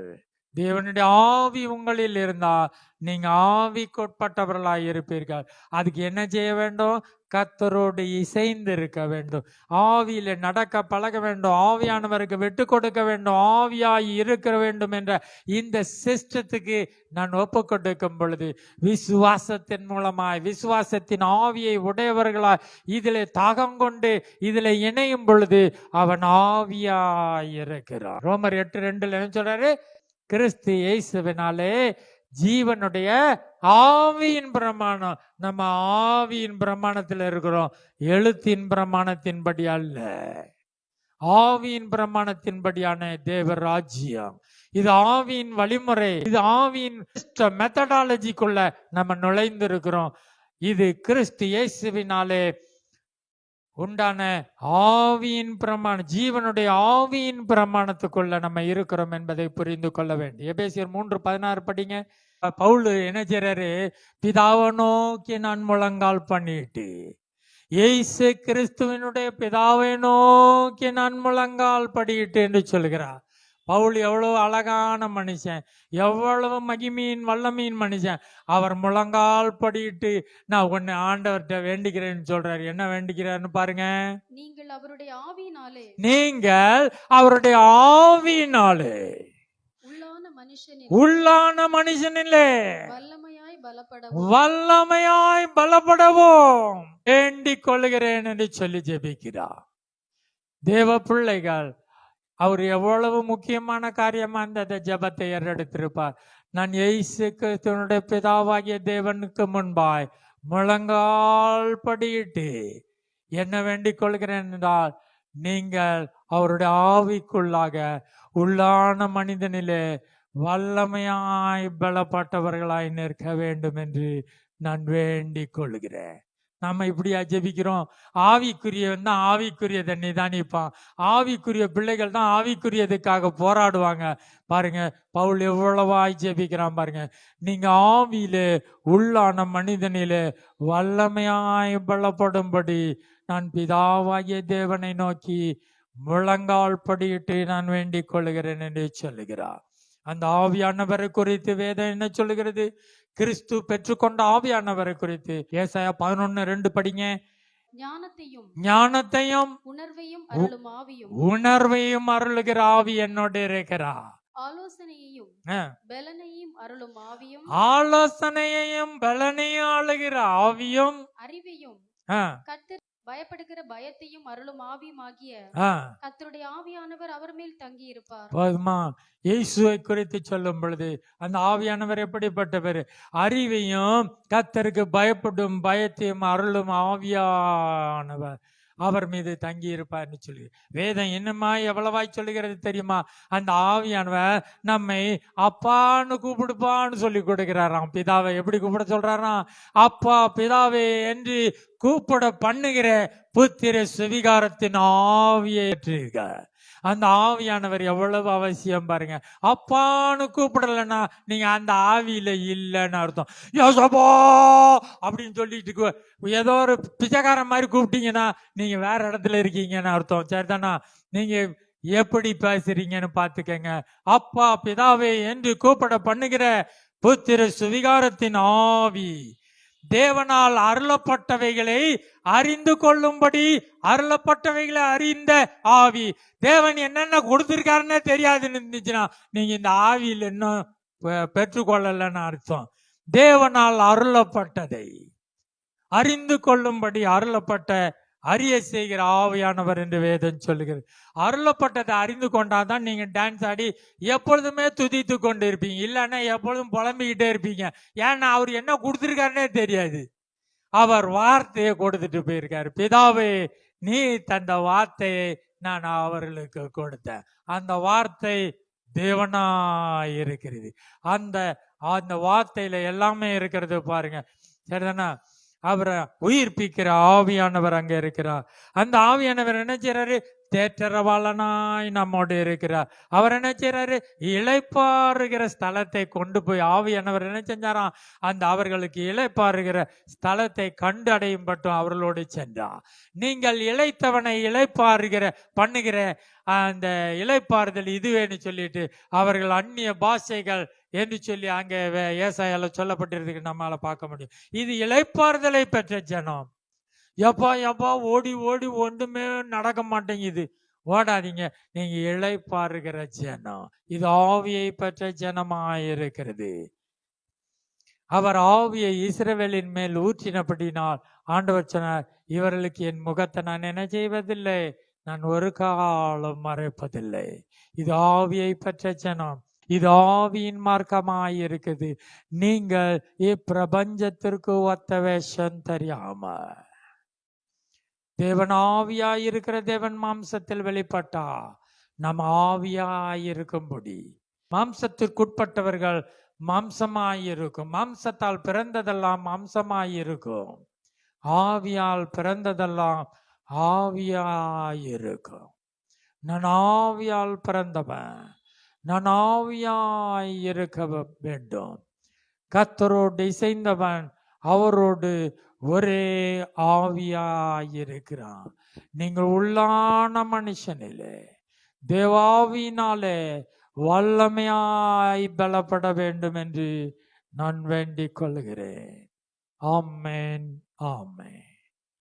[SPEAKER 1] தேவனுடைய ஆவி உங்களில் இருந்தா நீங்க ஆவிக்குட்பட்டவர்களாய் இருப்பீர்கள். அதுக்கு என்ன செய்ய வேண்டும்? கர்த்தரோடு இசைந்து இருக்க வேண்டும். ஆவியில நடக்க பழக வேண்டும். ஆவியானவருக்கு விட்டு கொடுக்க வேண்டும். ஆவியாய் இருக்க வேண்டும் என்ற இந்த சிஸ்டத்துக்கு நான் ஒப்பு கொடுக்கும் பொழுது விசுவாசத்தின் மூலமாய், விசுவாசத்தின் ஆவியை உடையவர்களாய் இதில் தாகம் கொண்டு இதில் இணையும் பொழுது அவன் ஆவியாய் இருக்கிறான். ரோமர் 8:2 என்ன சொல்றாரு? கிறிஸ்து இயேசுவினாலே ஜீவனுடைய ஆவியின் பிரமாணம். நம்ம ஆவியின் பிரமாணத்தில் இருக்கிறோம், எழுத்தின் பிரமாணத்தின்படி அல்ல. ஆவியின் பிரமாணத்தின்படியான தேவ ராஜ்யம். இது ஆவியின் வழிமுறை, இது ஆவியின் மெத்தடாலஜிக்குள்ள நம்ம நுழைந்து இருக்கிறோம். இது கிறிஸ்து இயேசுவினாலே உண்டான ஆவியின் பிரமாணம், ஜீவனுடைய ஆவியின் பிரமாணத்துக்குள்ள நம்ம இருக்கிறோம் என்பதை புரிந்து கொள்ள வேண்டும். எபேசியர் 3:16 படிங்க. பவுல் என்ன செய்றாரு? பிதாவை நோக்கி நான் முழங்கால் பண்ணிட்டு, இயேசு கிறிஸ்துவினுடைய பிதாவை நோக்கி நான் முழங்கால் படிட்டு என்று சொல்கிறார். பவுல் எவ்வளவு அழகான மனுஷன், எவ்வளவு மகிமையின் வல்லமையின் மனுஷன். அவர் முழங்கால் படிட்டு நான் உன்னை ஆண்டவர்கிட்ட வேண்டிக்கிறேன்னு சொல்றாரு. என்ன வேண்டிக்கிறாருன்னு பாருங்க.
[SPEAKER 2] நீங்கள் அவருடைய ஆவியினாலே,
[SPEAKER 1] நீங்கள் அவருடைய ஆவியினாலே உள்ளான மனுஷனிலே வல்லமையாய் பலப்படவும் வேண்டிக் கொள்கிறேன் என்று சொல்லி ஜெபிக்கிறார். தேவ பிள்ளைகள், அவர் எவ்வளவு முக்கியமான காரியமா அந்த ஜெபத்தை ஏறெடுத்திருப்பார். நான் இயேசு கிறிஸ்துவினுடைய பிதாவாகிய தேவனுக்கு முன்பாய் முழங்கால் படியிட்டு என்ன வேண்டிக் கொள்கிறேன் என்றால், நீங்கள் அவருடைய ஆவிக்குள்ளாக உள்ளான மனிதனிலே வல்லமையாய் பலப்பட்டவர்களாய் நிற்க வேண்டும் என்று நான் வேண்டிக் கொள்கிறேன். நம்ம இப்படியா ஜெபிக்கிறோம்? ஆவிக்குரியவன் தான் ஆவிக்குரியதை நிதானிப்பான். ஆவிக்குரிய பிள்ளைகள் தான் ஆவிக்குரியதுக்காக போராடுவாங்க. பாருங்க, பவுல் எவ்வளவாய் ஜெபிக்கிறான் பாருங்க. நீங்க ஆவியிலே உள்ளான மனிதனிலே வல்லமையாய் பலப்படும்படி நான் பிதாவாகிய தேவனை நோக்கி முழங்கால் படியிட்டு நான் வேண்டிக் கொள்கிறேன் என்று சொல்லுகிறார். அந்த ஆவியானவரை குறித்து வேதம் என்ன சொல்லுகிறது? கிறிஸ்து பெற்றுக்கொண்ட ஆவியானவரை குறித்து ஏசாயா 11:2 படிங்க. ஞானத்தையும் உணர்வையும் அருளுகிற ஆவி என்னோட இருக்கிறா. ஆலோசனையையும் பலனையும் ஆளுகிற ஆவியும் அறிவையும் பயப்படுகிற பயத்தையும் அருளும் ஆவியுமாகிய கர்த்தருடைய ஆவியானவர் அவர் மேல் தங்கி இருப்பார். போதுமா? இயேசுவை குறித்து சொல்லும் பொழுது அந்த ஆவியானவர் எப்படிப்பட்டவர்? அறிவையும் கர்த்தருக்கு பயப்படும் பயத்தையும் அருளும் ஆவியானவர் அவர் மீது தங்கி இருப்பார்னு சொல்லி வேதம் என்னமா எவ்வளவாய் சொல்லுகிறது தெரியுமா? அந்த ஆவியானவர் நம்மை அப்பான்னு கூப்பிடுப்பான்னு சொல்லி கொடுக்கிறாராம். பிதாவை எப்படி கூப்பிட சொல்றாராம்? அப்பா பிதாவே என்று கூப்பிட பண்ணுகிற புத்திர சுவிகாரத்தின் ஆவியை ஏற்றிருக்க. அந்த ஆவியானவர் எவ்வளவு அவசியம் பாருங்க. அப்பான்னு கூப்பிடலன்னா நீங்க அந்த ஆவியில இல்லைன்னு அர்த்தம். யோசப்பா அப்படின்னு சொல்லிட்டு ஏதோ ஒரு பிச்சைக்காரன் மாதிரி கூப்பிட்டீங்கன்னா நீங்க வேற இடத்துல இருக்கீங்கன்னு அர்த்தம். சரிதானா? நீங்க எப்படி பேசுறீங்கன்னு பாத்துக்கங்க. அப்பா பிதாவே என்று கூப்பிட பண்ணுகிற புத்திர சுவிகாரத்தின் ஆவி தேவனால் அருளப்பட்டவைகளை அறிந்து கொள்ளும்படி அருளப்பட்டவைகளை அறிந்த ஆவி. தேவன் என்னென்ன கொடுத்திருக்காருன்னே தெரியாதுன்னு இருந்துச்சுன்னா நீங்க இந்த ஆவியில் இன்னும் பெற்றுக்கொள்ளலன்னு அர்த்தம். தேவனால் அருளப்பட்டதை அறிந்து கொள்ளும்படி அருளப்பட்ட அறிய செய்கிற ஆவியானவர் என்று வேதம் சொல்லுகிறது. அருளப்பட்டதை அறிந்து கொண்டாதான் நீங்க டான்ஸ் ஆடி எப்பொழுதுமே துதித்து கொண்டு இருப்பீங்க. இல்லைன்னா எப்பொழுதும் புலம்பிக்கிட்டே இருப்பீங்க. ஏன்னா அவர் என்ன கொடுத்திருக்காருன்னே தெரியாது. அவர் வார்த்தையை கொடுத்துட்டு போயிருக்காரு. பிதாவே நீ தந்த வார்த்தையை நான் அவர்களுக்கு கொடுத்தேன். அந்த வார்த்தை தேவனாய் இருக்கிறது. அந்த அந்த வார்த்தையில எல்லாமே இருக்கிறது பாருங்க. சரிதானா? அவரை உயிர்ப்பிக்கிற ஆவியானவர் அங்க இருக்கிறார். அந்த ஆவியானவர் என்ன செய்யறாரு? தேற்றரவாளனாய் நம்மோடு இருக்கிறார். அவர் என்ன செய்யறாரு? இளைப்பாறுகிற ஸ்தலத்தை கொண்டு போய் ஆவியானவர் என்ன செஞ்சாராம்? அந்த அவர்களுக்கு இளைப்பாறுகிற ஸ்தலத்தை கண்டு அடையும் பட்டும் அவர்களோடு சென்றார். நீங்கள் இளைத்தவனை இளைப்பாறுகிற பண்ணுகிற அந்த இளைப்பாறுதல் இதுவேன்னு சொல்லிட்டு அவர்கள் அந்நிய பாஷைகள் என்று சொல்லி அங்கே ஏசாயால சொல்லப்பட்டிருக்கு. நம்மளால பார்க்க முடியும். இது இளைப்பாறுதலை பெற்ற ஜனம். எப்பா ஓடி ஓடி ஒன்றுமே நடக்க மாட்டேங்குது. ஓடாதீங்க, நீங்க இளைப்பாறுகிற ஜனம். இது ஆவியை பெற்ற ஜனமாயிருக்கிறது. அவர் ஆவியை இஸ்ரவேலின் மேல் ஊற்றினபடினால் ஆண்டவர் சொன்னார், இவர்களுக்கு என் முகத்தை நான் என்ன செய்வதில்லை, நான் ஒரு காலம் மறைப்பதில்லை. இது ஆவியை பெற்ற ஜனம். இது ஆவியின் மார்க்கமாயிருக்குது. நீங்கள் இப்பிரபஞ்சத்திற்கு ஒத்த வேஷம் தெரியாம தேவன் ஆவியாயிருக்கிற தேவன் மாம்சத்தில் வெளிப்பட்டா நம்ம ஆவியாயிருக்கும்படி. மாம்சத்திற்குட்பட்டவர்கள் மாம்சமாயிருக்கும். மாம்சத்தால் பிறந்ததெல்லாம் மாம்சமாயிருக்கும். ஆவியால் பிறந்ததெல்லாம் ஆவியாயிருக்கும். நான் ஆவியால் பிறந்தவன், நான் ஆவியாய் இருக்க வேண்டும். கர்த்தரோடு இசைந்தவன் அவரோடு ஒரே ஆவியாயிருக்கிறான். நீங்கள் உள்ளான மனுஷனிலே தேவாவினாலே வல்லமையாய் பலப்பட வேண்டும் என்று நான் வேண்டிக் கொள்கிறேன். ஆமென், ஆமென்.